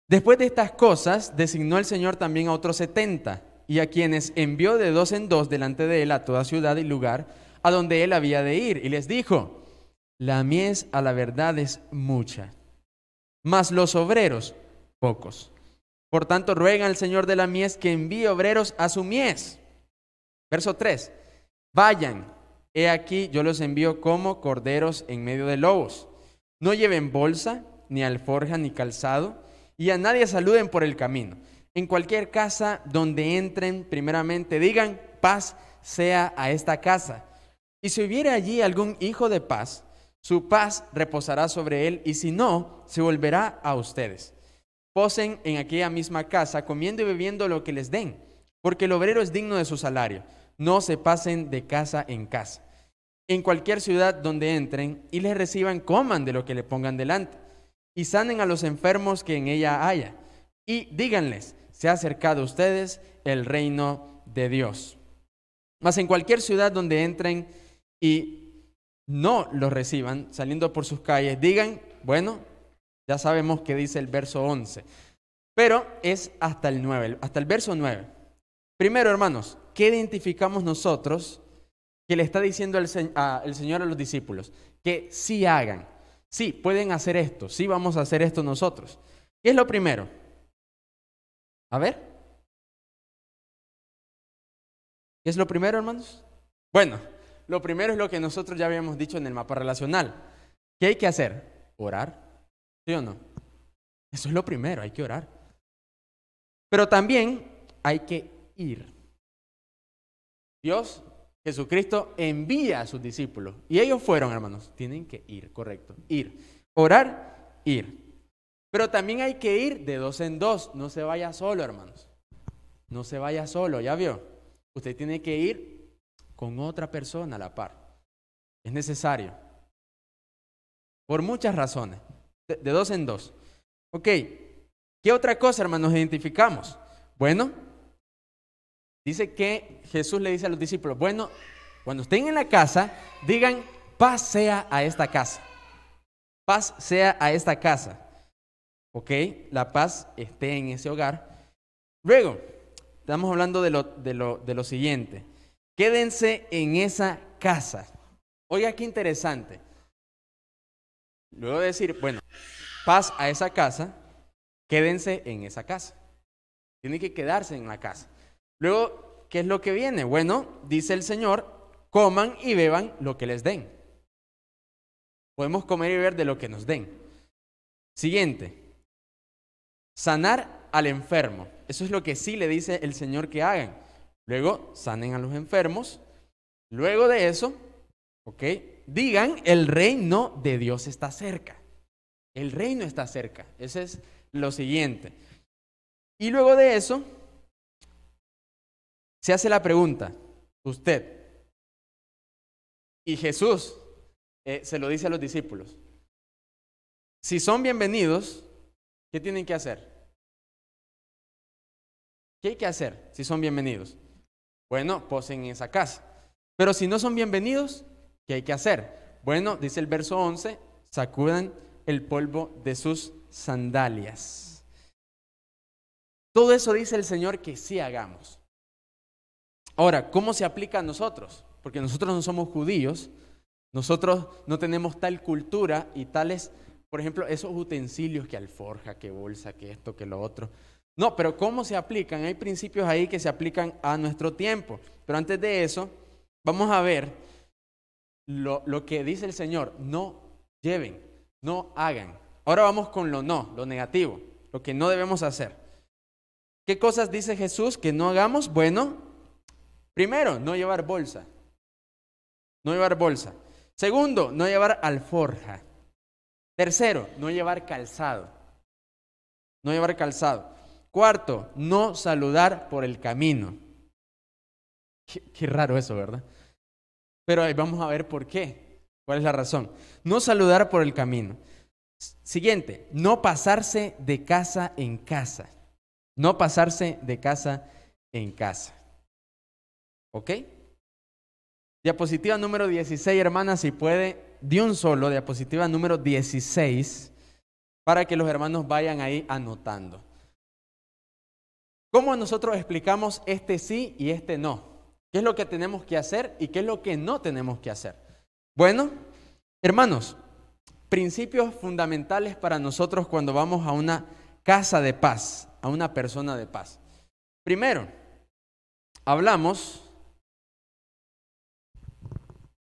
Después de estas cosas, designó el Señor también a otros 70, y a quienes envió de dos en dos delante de él a toda ciudad y lugar a donde él había de ir. Y les dijo, la mies a la verdad es mucha, mas los obreros pocos. Por tanto, ruega al Señor de la mies que envíe obreros a su mies. Verso 3. Vayan, he aquí yo los envío como corderos en medio de lobos. No lleven bolsa, ni alforja, ni calzado, y a nadie saluden por el camino. En cualquier casa donde entren, primeramente digan, paz sea a esta casa. Y si hubiera allí algún hijo de paz, su paz reposará sobre él, y si no, se volverá a ustedes. Posen en aquella misma casa, comiendo y bebiendo lo que les den, porque el obrero es digno de su salario. No se pasen de casa en casa. En cualquier ciudad donde entren y les reciban, coman de lo que le pongan delante, y sanen a los enfermos que en ella haya. Y díganles, se ha acercado a ustedes el reino de Dios. Mas en cualquier ciudad donde entren y no los reciban saliendo por sus calles, digan, bueno, ya sabemos qué dice el verso 11, pero es hasta el 9, hasta el verso 9. Primero, hermanos, ¿qué identificamos nosotros que le está diciendo el Señor a los discípulos? Que sí hagan, sí pueden hacer esto, sí vamos a hacer esto nosotros. ¿Qué es lo primero? A ver. ¿Qué es lo primero, hermanos? Bueno, lo primero es lo que nosotros ya habíamos dicho en el mapa relacional. ¿Qué hay que hacer? Orar. ¿Sí o no? Eso es lo primero, hay que orar. Pero también hay que ir. Dios, Jesucristo, envía a sus discípulos. Y ellos fueron, hermanos. Tienen que ir, correcto. Ir. Orar, ir. Pero también hay que ir de 2 en 2. No se vaya solo, hermanos. No se vaya solo, ¿ya vio? Usted tiene que ir con otra persona a la par. Es necesario. Por muchas razones. De 2 en 2. Ok. ¿Qué otra cosa, hermanos, identificamos? Bueno, dice que Jesús le dice a los discípulos, bueno, cuando estén en la casa, digan, paz sea a esta casa. Paz sea a esta casa. Ok, la paz esté en ese hogar. Luego, estamos hablando de lo siguiente. Quédense en esa casa. Oiga, qué interesante. Luego de decir, bueno, paz a esa casa, quédense en esa casa. Tienen que quedarse en la casa. Luego, ¿qué es lo que viene? Bueno, dice el Señor, coman y beban lo que les den. Podemos comer y beber de lo que nos den. Siguiente. Sanar al enfermo. Eso es lo que sí le dice el Señor que hagan. Luego, sanen a los enfermos. Luego de eso, ok, digan, el reino de Dios está cerca. El reino está cerca. Ese es lo siguiente. Y luego de eso, se hace la pregunta, usted, y Jesús se lo dice a los discípulos, si son bienvenidos, ¿qué tienen que hacer? ¿Qué hay que hacer si son bienvenidos? Bueno, posen en esa casa. Pero si no son bienvenidos, ¿qué hay que hacer? Bueno, dice el verso 11, sacudan el polvo de sus sandalias. Todo eso dice el Señor que sí hagamos. Ahora, ¿cómo se aplica a nosotros? Porque nosotros no somos judíos, nosotros no tenemos tal cultura y tales, por ejemplo, esos utensilios que alforja, que bolsa, que esto, que lo otro. No, pero ¿cómo se aplican? Hay principios ahí que se aplican a nuestro tiempo. Pero antes de eso, vamos a ver lo que dice el Señor. No lleven, no hagan. Ahora vamos con lo negativo, lo que no debemos hacer. ¿Qué cosas dice Jesús que no hagamos? Bueno, primero, no llevar bolsa. No llevar bolsa. Segundo, no llevar alforja. Tercero, no llevar calzado. No llevar calzado. Cuarto, no saludar por el camino. Qué raro eso, ¿verdad? Pero ahí vamos a ver por qué. ¿Cuál es la razón? No saludar por el camino. Siguiente, no pasarse de casa en casa. No pasarse de casa en casa. ¿Ok? Diapositiva número 16, hermanas, si puede, de un solo, diapositiva número 16, para que los hermanos vayan ahí anotando. ¿Cómo nosotros explicamos este sí y este no? ¿Qué es lo que tenemos que hacer y qué es lo que no tenemos que hacer? Bueno, hermanos, principios fundamentales para nosotros cuando vamos a una casa de paz, a una persona de paz. Primero, hablamos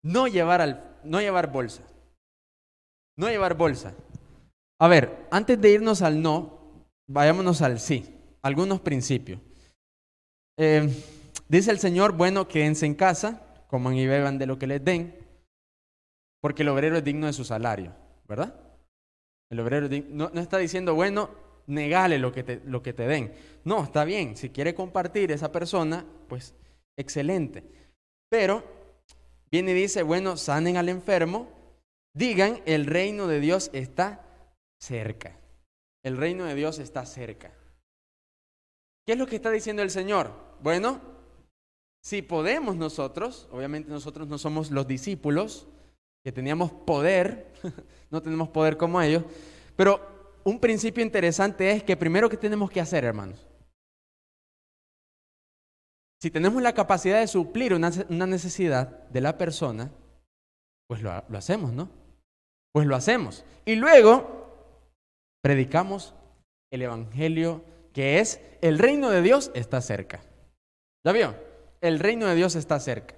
no llevar bolsa. No llevar bolsa. A ver, antes de irnos al no, vayámonos al sí. Algunos principios. Dice el Señor, bueno, quédense en casa, coman y beban de lo que les den, porque el obrero es digno de su salario, ¿verdad? El obrero no está diciendo, bueno, negale lo que te den. No, está bien, si quiere compartir esa persona, pues excelente. Pero viene y dice, bueno, sanen al enfermo, digan, el reino de Dios está cerca. El reino de Dios está cerca. ¿Qué es lo que está diciendo el Señor? Bueno, si podemos nosotros, obviamente nosotros no somos los discípulos, que teníamos poder, no tenemos poder como ellos, pero un principio interesante es que primero, ¿qué tenemos que hacer, hermanos? Si tenemos la capacidad de suplir una necesidad de la persona, pues lo hacemos, ¿no? Pues lo hacemos. Y luego predicamos el evangelio, que es el reino de Dios está cerca. ¿Ya vio? El reino de Dios está cerca.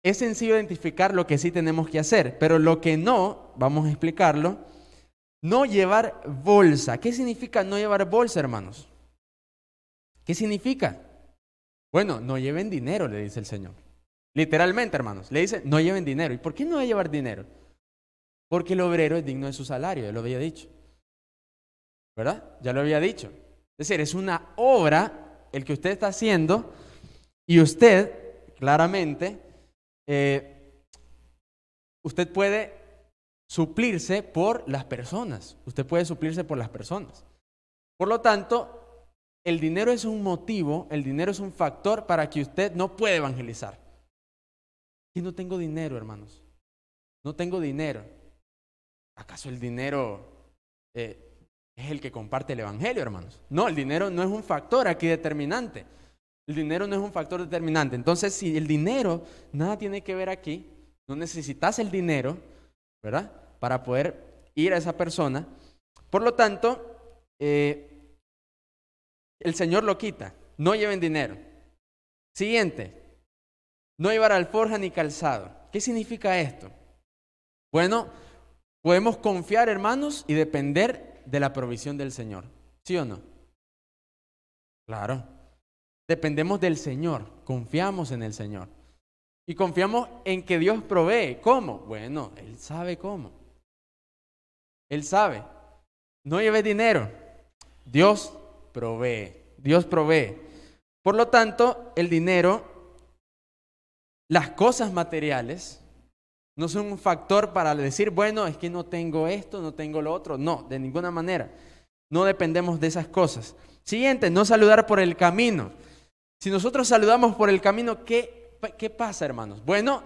Es sencillo identificar lo que sí tenemos que hacer, pero lo que no, vamos a explicarlo, no llevar bolsa. ¿Qué significa no llevar bolsa, hermanos? ¿Qué significa? Bueno, no lleven dinero, le dice el Señor. Literalmente, hermanos, le dice, no lleven dinero. ¿Y por qué no debe llevar dinero? Porque el obrero es digno de su salario, ya lo había dicho. ¿Verdad? Ya lo había dicho. Es decir, es una obra el que usted está haciendo y usted, claramente, usted puede suplirse por las personas. Usted puede suplirse por las personas. Por lo tanto, el dinero es un motivo, el dinero es un factor para que usted no pueda evangelizar. Y no tengo dinero, hermanos. No tengo dinero. ¿Acaso el dinero es el que comparte el evangelio, hermanos? No, el dinero no es un factor aquí determinante. El dinero no es un factor determinante. Entonces, si el dinero nada tiene que ver aquí, no necesitas el dinero, ¿verdad?, para poder ir a esa persona. Por lo tanto, el Señor lo quita. No lleven dinero. Siguiente. No llevar alforja ni calzado. ¿Qué significa esto? Bueno, podemos confiar, hermanos, y depender de la provisión del Señor. ¿Sí o no? Claro. Dependemos del Señor. Confiamos en el Señor. Y confiamos en que Dios provee. ¿Cómo? Bueno, Él sabe cómo. Él sabe. No lleve dinero. Dios provee. Dios provee. Por lo tanto, el dinero, las cosas materiales, no son un factor para decir, bueno, es que no tengo esto, no tengo lo otro. No, de ninguna manera. No dependemos de esas cosas. Siguiente, no saludar por el camino. Si nosotros saludamos por el camino, ¿qué pasa, hermanos? Bueno,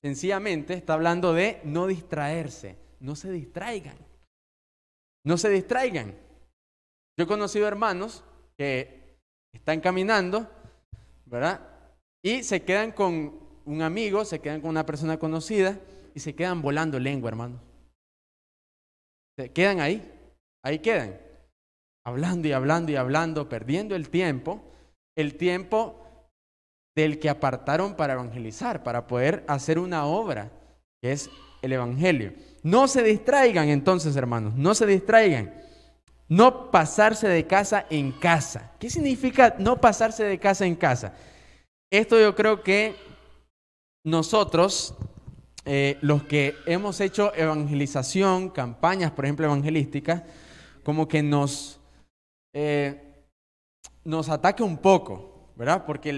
sencillamente está hablando de no distraerse. No se distraigan. No se distraigan. Yo he conocido hermanos que están caminando, ¿verdad? Y se quedan con un amigo, se quedan con una persona conocida y se quedan volando lengua, hermano. Se quedan ahí quedan, hablando y hablando y hablando, perdiendo el tiempo del que apartaron para evangelizar, para poder hacer una obra que es el evangelio. No se distraigan entonces, hermanos, no se distraigan. No pasarse de casa en casa. ¿Qué significa no pasarse de casa en casa? Esto yo creo que nosotros, los que hemos hecho evangelización, campañas, por ejemplo, evangelísticas, como que nos ataca un poco, ¿verdad? Porque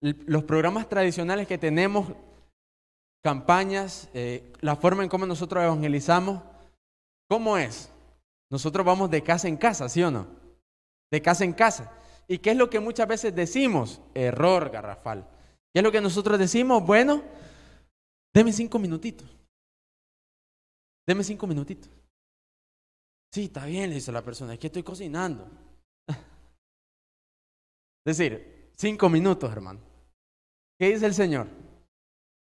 los programas tradicionales que tenemos, campañas, la forma en cómo nosotros evangelizamos, ¿cómo es? Nosotros vamos de casa en casa, ¿sí o no? De casa en casa. ¿Y qué es lo que muchas veces decimos? Error garrafal. ¿Qué es lo que nosotros decimos? Bueno, deme 5 minutitos. Deme 5 minutitos. Sí, está bien, le dice la persona, es que estoy cocinando. Es decir, 5 minutos, hermano. ¿Qué dice el Señor?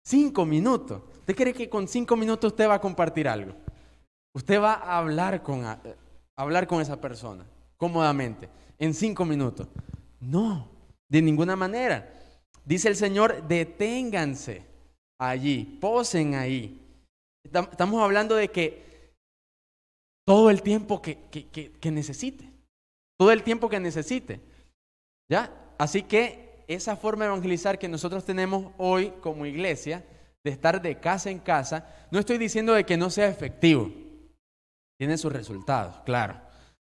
5 minutos. ¿Usted cree que con 5 minutos usted va a compartir algo? Usted va a hablar con esa persona cómodamente en 5 minutos. No, de ninguna manera. Dice el Señor, deténganse allí, posen ahí. Estamos hablando de que todo el tiempo que necesite. Todo el tiempo que necesite. ¿Ya? Así que esa forma de evangelizar que nosotros tenemos hoy como iglesia, de estar de casa en casa, no estoy diciendo de que no sea efectivo. Tiene sus resultados, claro.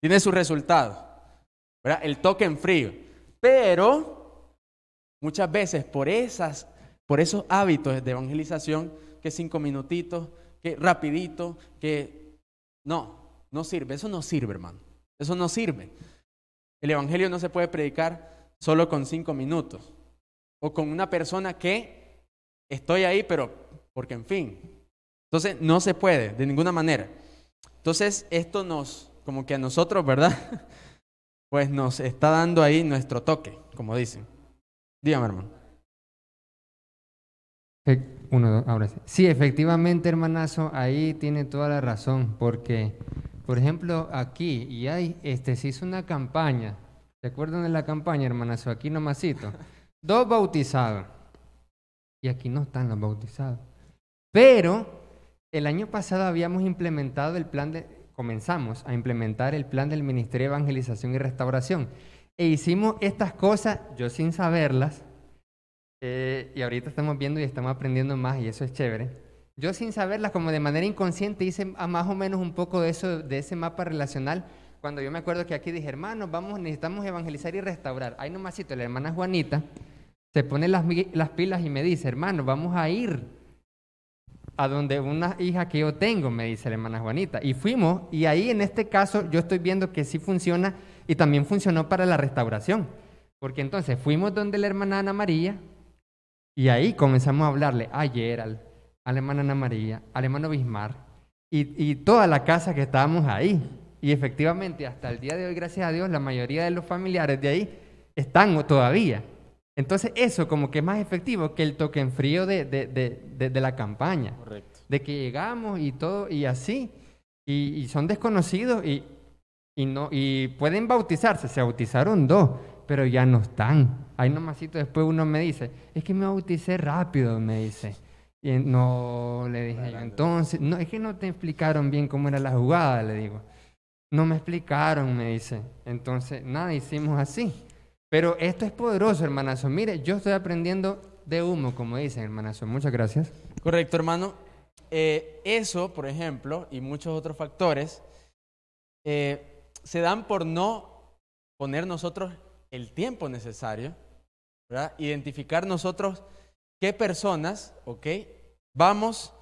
Tiene sus resultados, ¿verdad? El toque en frío. Pero muchas veces por esos hábitos de evangelización, que 5 minutitos, que rapidito, que no sirve. Eso no sirve, hermano. Eso no sirve. El evangelio no se puede predicar solo con 5 minutos. O con una persona que estoy ahí, pero porque en fin. Entonces, no se puede, de ninguna manera. Entonces, esto como que a nosotros, ¿verdad? Pues nos está dando ahí nuestro toque, como dicen. Dígame, hermano. Ahora sí. Sí, efectivamente, hermanazo, ahí tiene toda la razón, porque, por ejemplo, aquí, se hizo una campaña. ¿Se acuerdan de la campaña, hermanazo? Aquí nomasito. 2 bautizados. Y aquí no están los bautizados. Pero el año pasado habíamos implementado comenzamos a implementar el plan del Ministerio de Evangelización y Restauración. E hicimos estas cosas, yo sin saberlas, y ahorita estamos viendo y estamos aprendiendo más, y eso es chévere. Yo sin saberlas, como de manera inconsciente, hice más o menos un poco de eso, de ese mapa relacional. Cuando yo me acuerdo que aquí dije, hermanos, necesitamos evangelizar y restaurar. Ahí nomasito, la hermana Juanita se pone las pilas y me dice, hermano, vamos a ir a donde una hija que yo tengo, me dice la hermana Juanita. Y fuimos, y ahí en este caso yo estoy viendo que sí funciona, y también funcionó para la restauración. Porque entonces fuimos donde la hermana Ana María, y ahí comenzamos a hablarle a Gerald, a la hermana Ana María, al hermano Bismar, y toda la casa que estábamos ahí. Y efectivamente, hasta el día de hoy, gracias a Dios, la mayoría de los familiares de ahí están todavía. Entonces, eso como que es más efectivo que el toque en frío de la campaña. Correcto. De que llegamos y todo, y así, y son desconocidos, y pueden bautizarse. Se bautizaron 2, pero ya no están. Ahí nomasito después uno me dice, es que me bauticé rápido, me dice. Y no, le dije yo, entonces, no, es que no te explicaron bien cómo era la jugada, le digo. No me explicaron, me dice. Entonces, nada, hicimos así. Pero esto es poderoso, hermanazo. Mire, yo estoy aprendiendo de humo, como dicen, hermanazo. Muchas gracias. Correcto, hermano. Eso, por ejemplo, y muchos otros factores, se dan por no poner nosotros el tiempo necesario, ¿verdad? Identificar nosotros qué personas, ¿ok?, vamos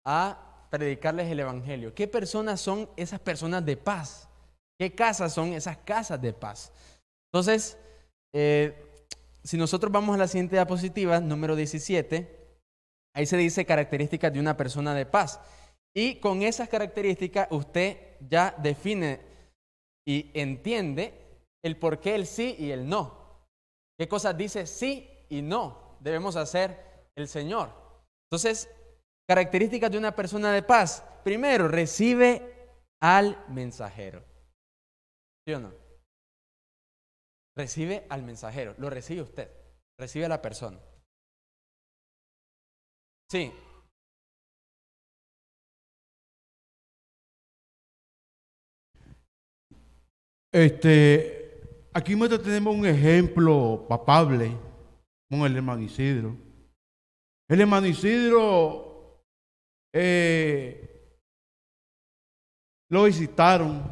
a predicarles el evangelio. ¿Qué personas son esas personas de paz? ¿Qué casas son esas casas de paz? Entonces, si nosotros vamos a la siguiente diapositiva, número 17, ahí se dice características de una persona de paz. Y con esas características usted ya define y entiende el por qué el sí y el no. ¿Qué cosas dice sí y no debemos hacer el Señor? Entonces, características de una persona de paz. Primero, recibe al mensajero. ¿Sí o no? Recibe al mensajero. Lo recibe usted. Recibe a la persona. Sí. Aquí nosotros tenemos un ejemplo palpable con el hermano Isidro. El hermano Isidro lo visitaron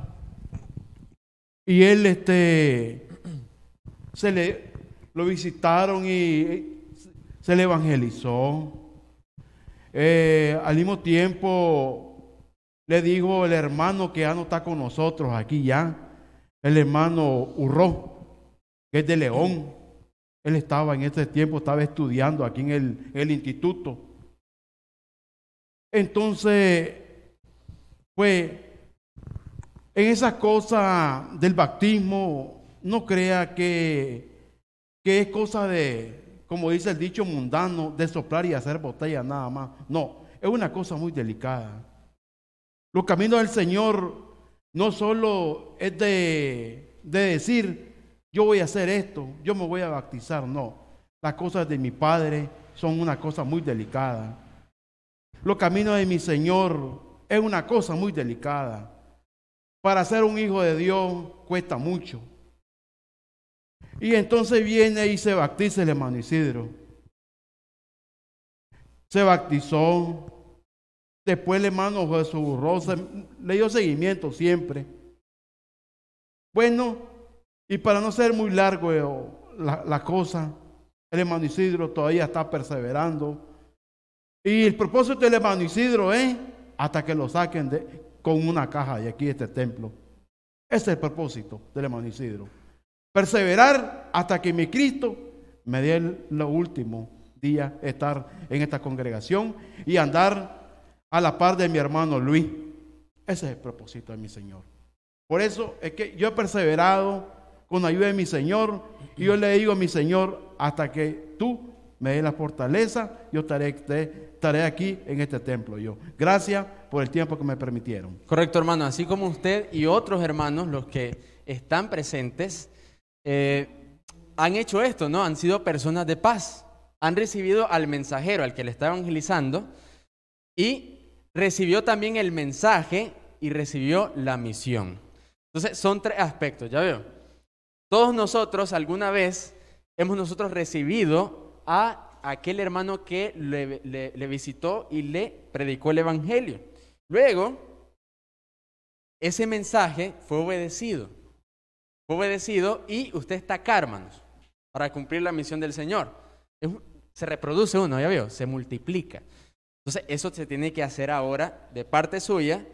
y él lo visitaron y se le evangelizó. Al mismo tiempo le dijo el hermano que ya no está con nosotros aquí ya, el hermano Urró, que es de León. Él estaba en ese tiempo, estaba estudiando aquí en el instituto. Entonces, pues, en esas cosas del bautismo, no crea que es cosa de, como dice el dicho mundano, de soplar y hacer botella nada más. No, es una cosa muy delicada. Los caminos del Señor no solo es de decir, yo voy a hacer esto, yo me voy a bautizar, no. Las cosas de mi Padre son una cosa muy delicada. Los caminos de mi Señor es una cosa muy delicada. Para ser un hijo de Dios cuesta mucho. Y entonces viene y se bautiza el hermano Isidro. Se bautizó. Después el hermano Jesús Rosa le dio seguimiento siempre. Bueno, y para no ser muy largo la cosa, el hermano Isidro todavía está perseverando. Y el propósito del hermano Isidro es hasta que lo saquen con una caja de aquí de este templo. Ese es el propósito del hermano Isidro. Perseverar hasta que mi Cristo me dé lo último día estar en esta congregación y andar a la par de mi hermano Luis. Ese es el propósito de mi Señor. Por eso es que yo he perseverado con la ayuda de mi Señor, y yo le digo a mi Señor, hasta que tú me des la fortaleza, yo estaré aquí en este templo. Gracias por el tiempo que me permitieron. Correcto, hermano. Así como usted y otros hermanos, los que están presentes, han hecho esto, ¿no? Han sido personas de paz. Han recibido al mensajero, al que le está evangelizando, y recibió también el mensaje y recibió la misión. Entonces, son tres aspectos, ya veo. Todos nosotros alguna vez hemos nosotros recibido a aquel hermano que le visitó y le predicó el evangelio. Luego, ese mensaje fue obedecido. Y usted está acá, hermanos, para cumplir la misión del Señor. Se reproduce uno, ya veo, se multiplica. Entonces, eso se tiene que hacer ahora de parte suya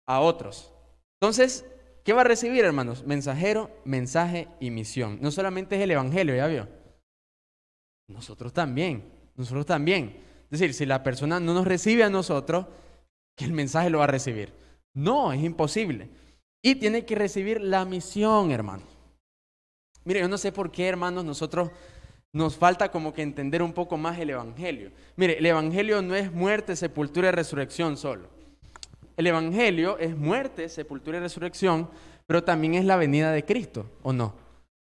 a otros. Entonces, ¿qué va a recibir, hermanos? Mensajero, mensaje y misión. No solamente es el evangelio, ya vio. Nosotros también. Es decir, si la persona no nos recibe a nosotros, que el mensaje lo va a recibir. No, es imposible. Y tiene que recibir la misión, hermanos. Mire, yo no sé por qué, hermanos, nos falta como que entender un poco más el evangelio. Mire, el evangelio no es muerte, sepultura y resurrección solo. El evangelio es muerte, sepultura y resurrección, pero también es la venida de Cristo, ¿o no?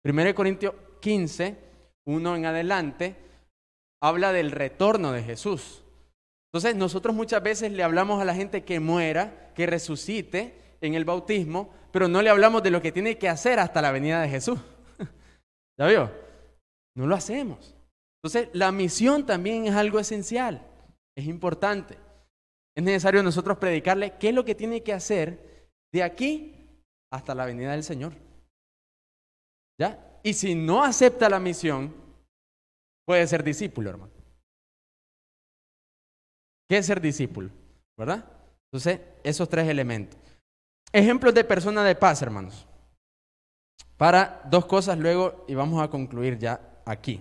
1 Corintios 15, 1 en adelante, habla del retorno de Jesús. Entonces, nosotros muchas veces le hablamos a la gente que muera, que resucite en el bautismo, pero no le hablamos de lo que tiene que hacer hasta la venida de Jesús. ¿Ya vio? No lo hacemos. Entonces, la misión también es algo esencial, es importante. Es necesario nosotros predicarle qué es lo que tiene que hacer de aquí hasta la venida del Señor. ¿Ya? Y si no acepta la misión, puede ser discípulo, hermano. ¿Qué es ser discípulo? ¿Verdad? Entonces, esos tres elementos. Ejemplos de persona de paz, hermanos. Para dos cosas luego, y vamos a concluir ya aquí.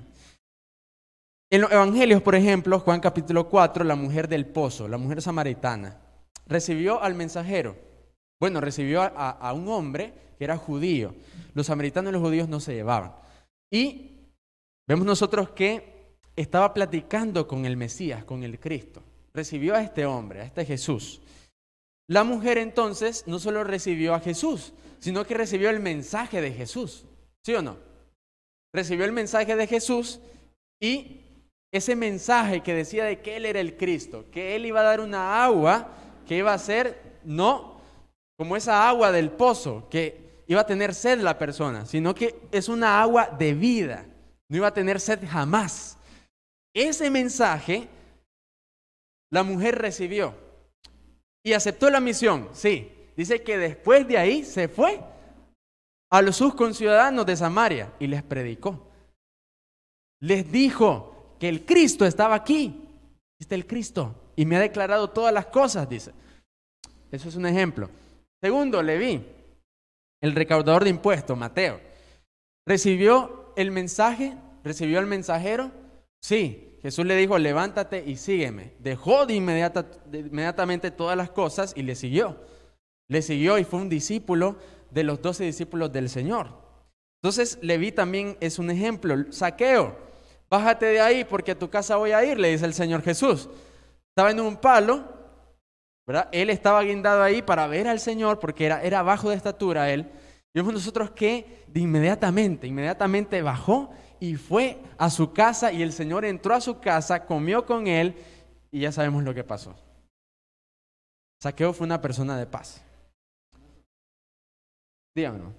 En los evangelios, por ejemplo, Juan capítulo 4, la mujer del pozo, la mujer samaritana, recibió al mensajero. Bueno, recibió a un hombre que era judío. Los samaritanos y los judíos no se llevaban. Y vemos nosotros que estaba platicando con el Mesías, con el Cristo. Recibió a este hombre, a este Jesús. La mujer entonces no solo recibió a Jesús, sino que recibió el mensaje de Jesús. ¿Sí o no? Recibió el mensaje de Jesús y ese mensaje que decía de que Él era el Cristo, que Él iba a dar una agua que iba a ser, no como esa agua del pozo, que iba a tener sed la persona, sino que es una agua de vida, no iba a tener sed jamás. Ese mensaje la mujer recibió y aceptó la misión, sí. Dice que después de ahí se fue a sus conciudadanos de Samaria y les predicó. Les dijo que el Cristo estaba aquí. Está el Cristo y me ha declarado todas las cosas, dice. Eso es un ejemplo. Segundo, Leví, el recaudador de impuestos, Mateo. ¿Recibió el mensaje? ¿Recibió al mensajero? Sí. Jesús le dijo, levántate y sígueme. Dejó de inmediatamente todas las cosas y le siguió. Le siguió y fue un discípulo de los 12 discípulos del Señor. Entonces, Leví también es un ejemplo. Zaqueo, bájate de ahí porque a tu casa voy a ir, le dice el Señor Jesús. Estaba en un palo, ¿verdad? Él estaba guindado ahí para ver al Señor porque era bajo de estatura él. Y vemos nosotros que inmediatamente bajó y fue a su casa y el Señor entró a su casa, comió con él y ya sabemos lo que pasó. Zaqueo fue una persona de paz. Díganme.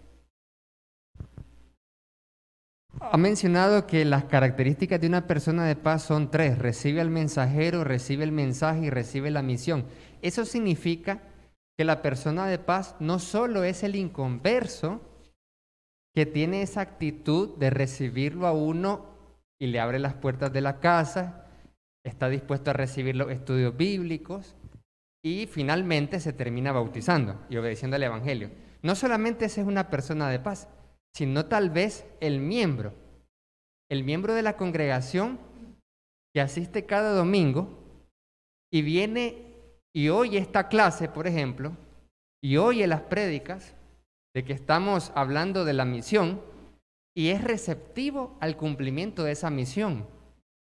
Ha mencionado que las características de una persona de paz son tres: recibe al mensajero, recibe el mensaje y recibe la misión. Eso significa que la persona de paz no solo es el inconverso que tiene esa actitud de recibirlo a uno y le abre las puertas de la casa, está dispuesto a recibir los estudios bíblicos y finalmente se termina bautizando y obedeciendo al Evangelio. No solamente esa es una persona de paz, sino tal vez el miembro de la congregación que asiste cada domingo y viene y oye esta clase, por ejemplo, y oye las prédicas de que estamos hablando de la misión y es receptivo al cumplimiento de esa misión.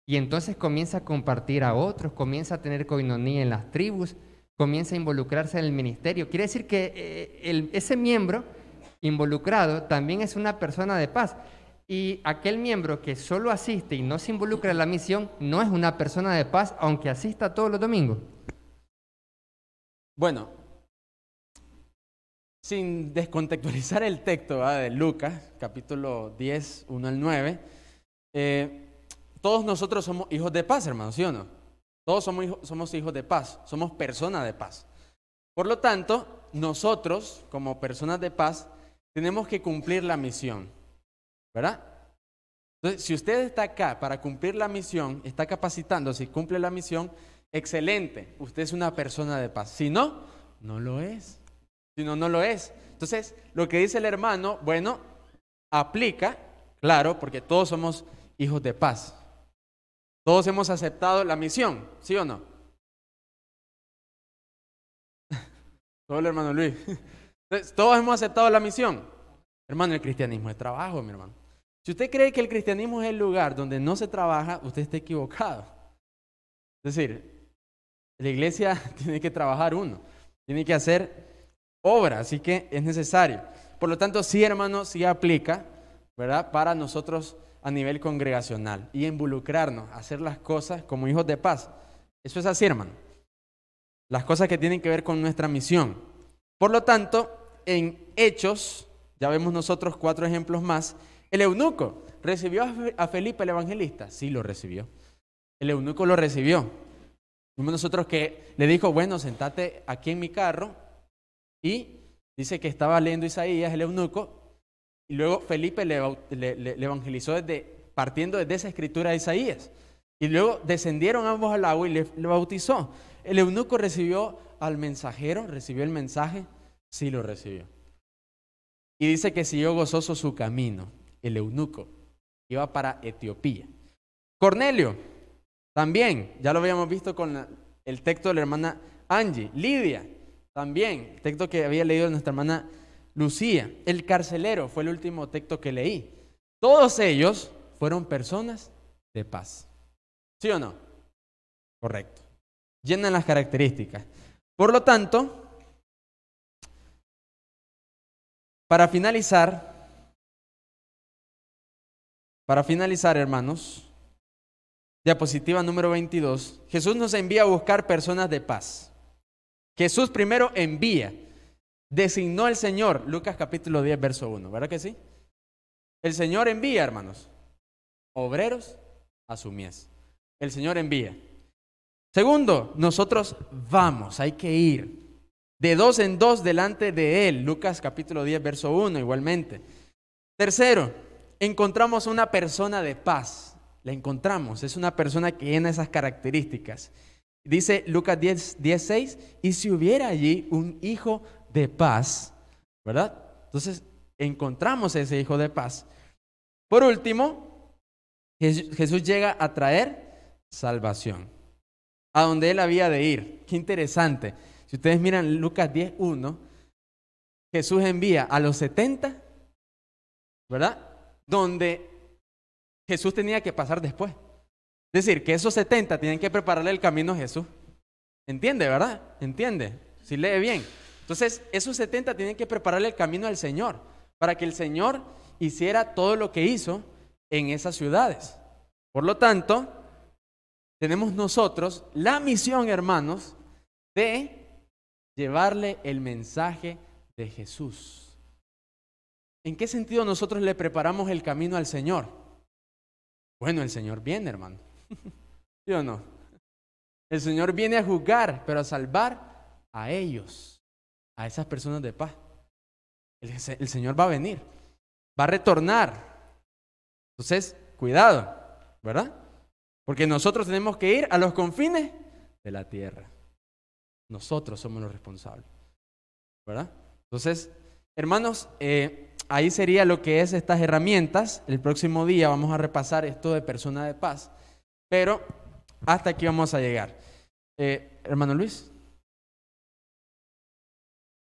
Y entonces comienza a compartir a otros, comienza a tener coinonía en las tribus, comienza a involucrarse en el ministerio. Quiere decir que ese miembro involucrado también es una persona de paz. Y aquel miembro que solo asiste y no se involucra en la misión no es una persona de paz, aunque asista todos los domingos. Bueno, sin descontextualizar el texto, ¿verdad?, de Lucas, capítulo 10, 1 al 9, todos nosotros somos hijos de paz, hermanos, ¿sí o no? Todos somos hijos de paz, somos personas de paz. Por lo tanto, nosotros, como personas de paz, tenemos que cumplir la misión, ¿verdad? Entonces, si usted está acá para cumplir la misión, está capacitándose y cumple la misión, excelente, usted es una persona de paz. Si no, no lo es. Si no, no lo es. Entonces, lo que dice el hermano, bueno, aplica, claro, porque todos somos hijos de paz. Todos hemos aceptado la misión, ¿sí o no? Todo el hermano Luis. Entonces, todos hemos aceptado la misión. Hermano, el cristianismo es trabajo, mi hermano. Si usted cree que el cristianismo es el lugar donde no se trabaja, usted está equivocado. Es decir, la iglesia tiene que trabajar uno, tiene que hacer obra, así que es necesario. Por lo tanto, sí, hermano, sí aplica, ¿verdad?, para nosotros a nivel congregacional y involucrarnos, hacer las cosas como hijos de paz. Eso es así, hermano. Las cosas que tienen que ver con nuestra misión. Por lo tanto, en Hechos, ya vemos nosotros 4 ejemplos más. El eunuco, ¿recibió a Felipe el evangelista? Sí, lo recibió. El eunuco lo recibió. Vimos nosotros que le dijo, bueno, sentate aquí en mi carro. Y dice que estaba leyendo Isaías, el eunuco. Y luego Felipe le evangelizó partiendo desde esa escritura de Isaías. Y luego descendieron ambos al agua y le bautizó. El eunuco recibió al mensajero, recibió el mensaje, sí lo recibió. Y dice que siguió gozoso su camino. El eunuco iba para Etiopía. Cornelio, también, ya lo habíamos visto con el texto de la hermana Angie. Lidia, también, el texto que había leído nuestra hermana Lucía. El carcelero fue el último texto que leí. Todos ellos fueron personas de paz. ¿Sí o no? Correcto. Llenan las características. Por lo tanto, para finalizar, hermanos, diapositiva número 22, Jesús nos envía a buscar personas de paz. Jesús primero envía, designó el Señor, Lucas capítulo 10, verso 1, ¿verdad que sí? El Señor envía, hermanos, obreros a su mies. El Señor envía. Segundo, nosotros vamos, hay que ir de 2 en 2 delante de Él. Lucas capítulo 10, verso 1, igualmente. Tercero, encontramos una persona de paz. La encontramos, es una persona que llena esas características. Dice Lucas 10, 6, y si hubiera allí un hijo de paz, ¿verdad? Entonces, encontramos ese hijo de paz. Por último, Jesús llega a traer salvación a donde Él había de ir. Qué interesante. Si ustedes miran Lucas 10, 1, Jesús envía a los 70, ¿verdad? Donde Jesús tenía que pasar después. Es decir, que esos 70 tienen que prepararle el camino a Jesús. ¿Entiende, verdad? ¿Entiende? Si lee bien. Entonces, esos 70 tienen que prepararle el camino al Señor, para que el Señor hiciera todo lo que hizo en esas ciudades. Por lo tanto, tenemos nosotros la misión, hermanos, de llevarle el mensaje de Jesús. ¿En qué sentido nosotros le preparamos el camino al Señor? Bueno, el Señor viene, hermano. ¿Sí o no? El Señor viene a juzgar, pero a salvar a ellos, a esas personas de paz. El Señor va a venir, va a retornar. Entonces, cuidado, ¿verdad? Porque nosotros tenemos que ir a los confines de la tierra. Nosotros somos los responsables, ¿verdad? Entonces, hermanos, ahí sería lo que es estas herramientas. El próximo día vamos a repasar esto de persona de paz. Pero hasta aquí vamos a llegar. Hermano Luis.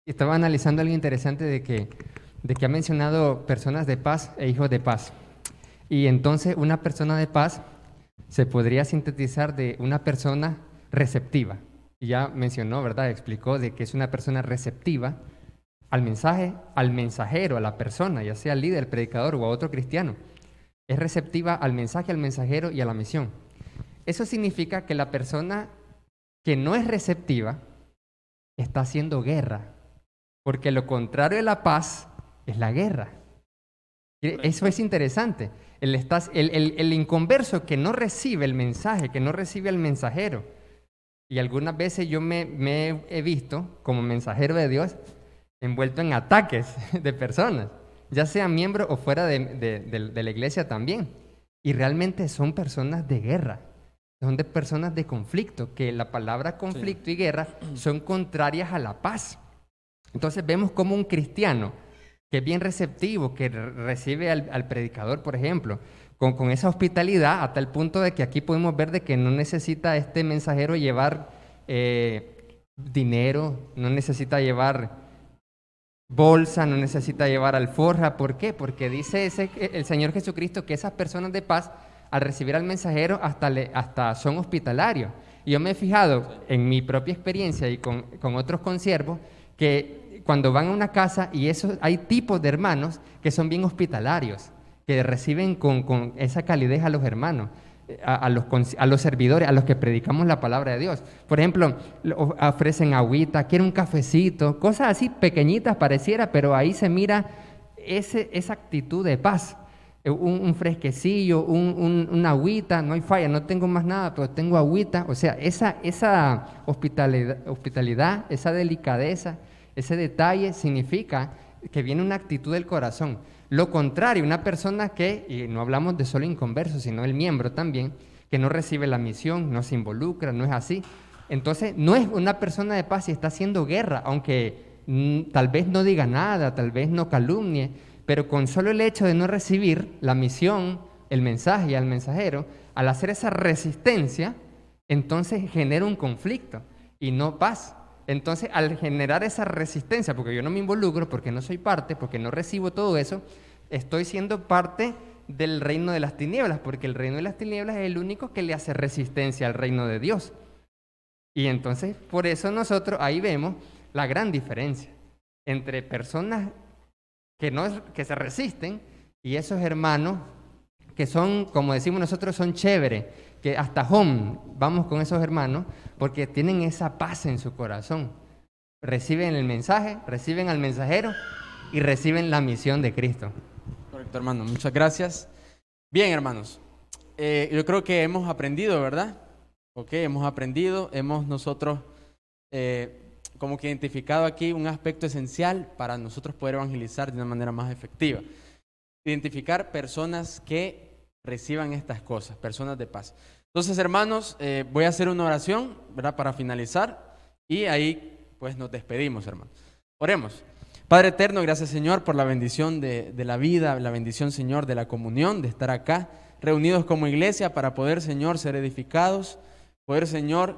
Estaba analizando algo interesante de que ha mencionado personas de paz e hijos de paz. Y entonces una persona de paz se podría sintetizar de una persona receptiva. Y ya mencionó, ¿verdad? Explicó de que es una persona receptiva al mensaje, al mensajero, a la persona, ya sea el líder, el predicador o a otro cristiano. Es receptiva al mensaje, al mensajero y a la misión. Eso significa que la persona que no es receptiva está haciendo guerra, porque lo contrario de la paz es la guerra. Eso es interesante. El inconverso que no recibe el mensaje, que no recibe al mensajero. Y algunas veces yo me he visto como mensajero de Dios envuelto en ataques de personas, ya sean miembros o fuera de la iglesia también. Y realmente son personas de guerra, son de personas de conflicto, que la palabra conflicto y guerra son contrarias a la paz. Entonces vemos como un cristiano que es bien receptivo, que recibe al predicador, por ejemplo, con esa hospitalidad, a tal punto de que aquí podemos ver de que no necesita este mensajero llevar dinero, no necesita llevar bolsa, no necesita llevar alforja. ¿Por qué? Porque dice el Señor Jesucristo que esas personas de paz, al recibir al mensajero, hasta son hospitalarios. Y yo me he fijado en mi propia experiencia y con otros consiervos, que cuando van a una casa, y hay tipos de hermanos que son bien hospitalarios, que reciben con esa calidez a los hermanos, a los servidores, a los que predicamos la palabra de Dios. Por ejemplo, ofrecen agüita, quieren un cafecito, cosas así pequeñitas pareciera, pero ahí se mira esa actitud de paz. Un fresquecillo, una agüita, no hay falla, no tengo más nada, pero tengo agüita. O sea, esa hospitalidad, esa delicadeza, ese detalle significa que viene una actitud del corazón. Lo contrario, una persona que, y no hablamos de solo inconverso, sino el miembro también, que no recibe la misión, no se involucra, no es así. Entonces, no es una persona de paz y está haciendo guerra, aunque tal vez no diga nada, tal vez no calumnie, pero con solo el hecho de no recibir la misión, el mensaje al mensajero, al hacer esa resistencia, entonces genera un conflicto y no paz. Entonces, al generar esa resistencia, porque yo no me involucro, porque no soy parte, porque no recibo todo eso, estoy siendo parte del reino de las tinieblas, porque el reino de las tinieblas es el único que le hace resistencia al reino de Dios. Y entonces, por eso nosotros ahí vemos la gran diferencia entre personas que se resisten y esos hermanos que son, como decimos nosotros, son chéveres, que hasta home vamos con esos hermanos porque tienen esa paz en su corazón. Reciben el mensaje, reciben al mensajero y reciben la misión de Cristo. Correcto, hermano. Muchas gracias. Bien, hermanos. Yo creo que hemos aprendido, ¿verdad? Hemos aprendido, hemos nosotros como que identificado aquí un aspecto esencial para nosotros poder evangelizar de una manera más efectiva. Identificar personas que reciban estas cosas, personas de paz. Entonces, hermanos, voy a hacer una oración, ¿verdad? Para finalizar y ahí pues nos despedimos, hermanos. Oremos. Padre eterno, gracias, Señor, por la bendición de la vida, la bendición, Señor, de la comunión, de estar acá reunidos como iglesia para poder, Señor, ser edificados, poder, Señor,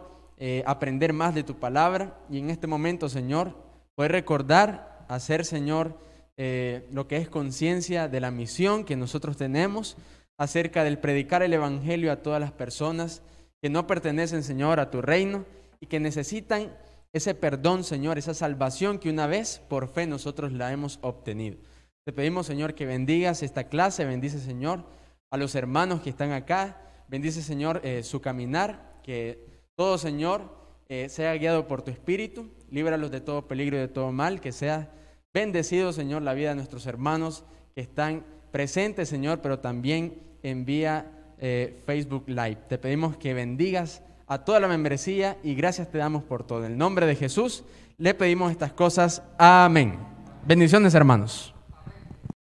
aprender más de tu palabra y en este momento, Señor, poder recordar, hacer, Señor, lo que es conciencia de la misión que nosotros tenemos acerca del predicar el evangelio a todas las personas que no pertenecen, Señor, a tu reino y que necesitan ese perdón, Señor, esa salvación que una vez por fe nosotros la hemos obtenido. Te pedimos, Señor, que bendigas esta clase, bendice, Señor, a los hermanos que están acá, bendice, Señor, su caminar, que todo, Señor, sea guiado por tu Espíritu, líbralos de todo peligro y de todo mal, que sea bendecido, Señor, la vida de nuestros hermanos que están presentes, Señor, pero también en vía Facebook Live. Te pedimos que bendigas a toda la membresía y gracias te damos por todo. En el nombre de Jesús le pedimos estas cosas. Amén. Bendiciones, hermanos.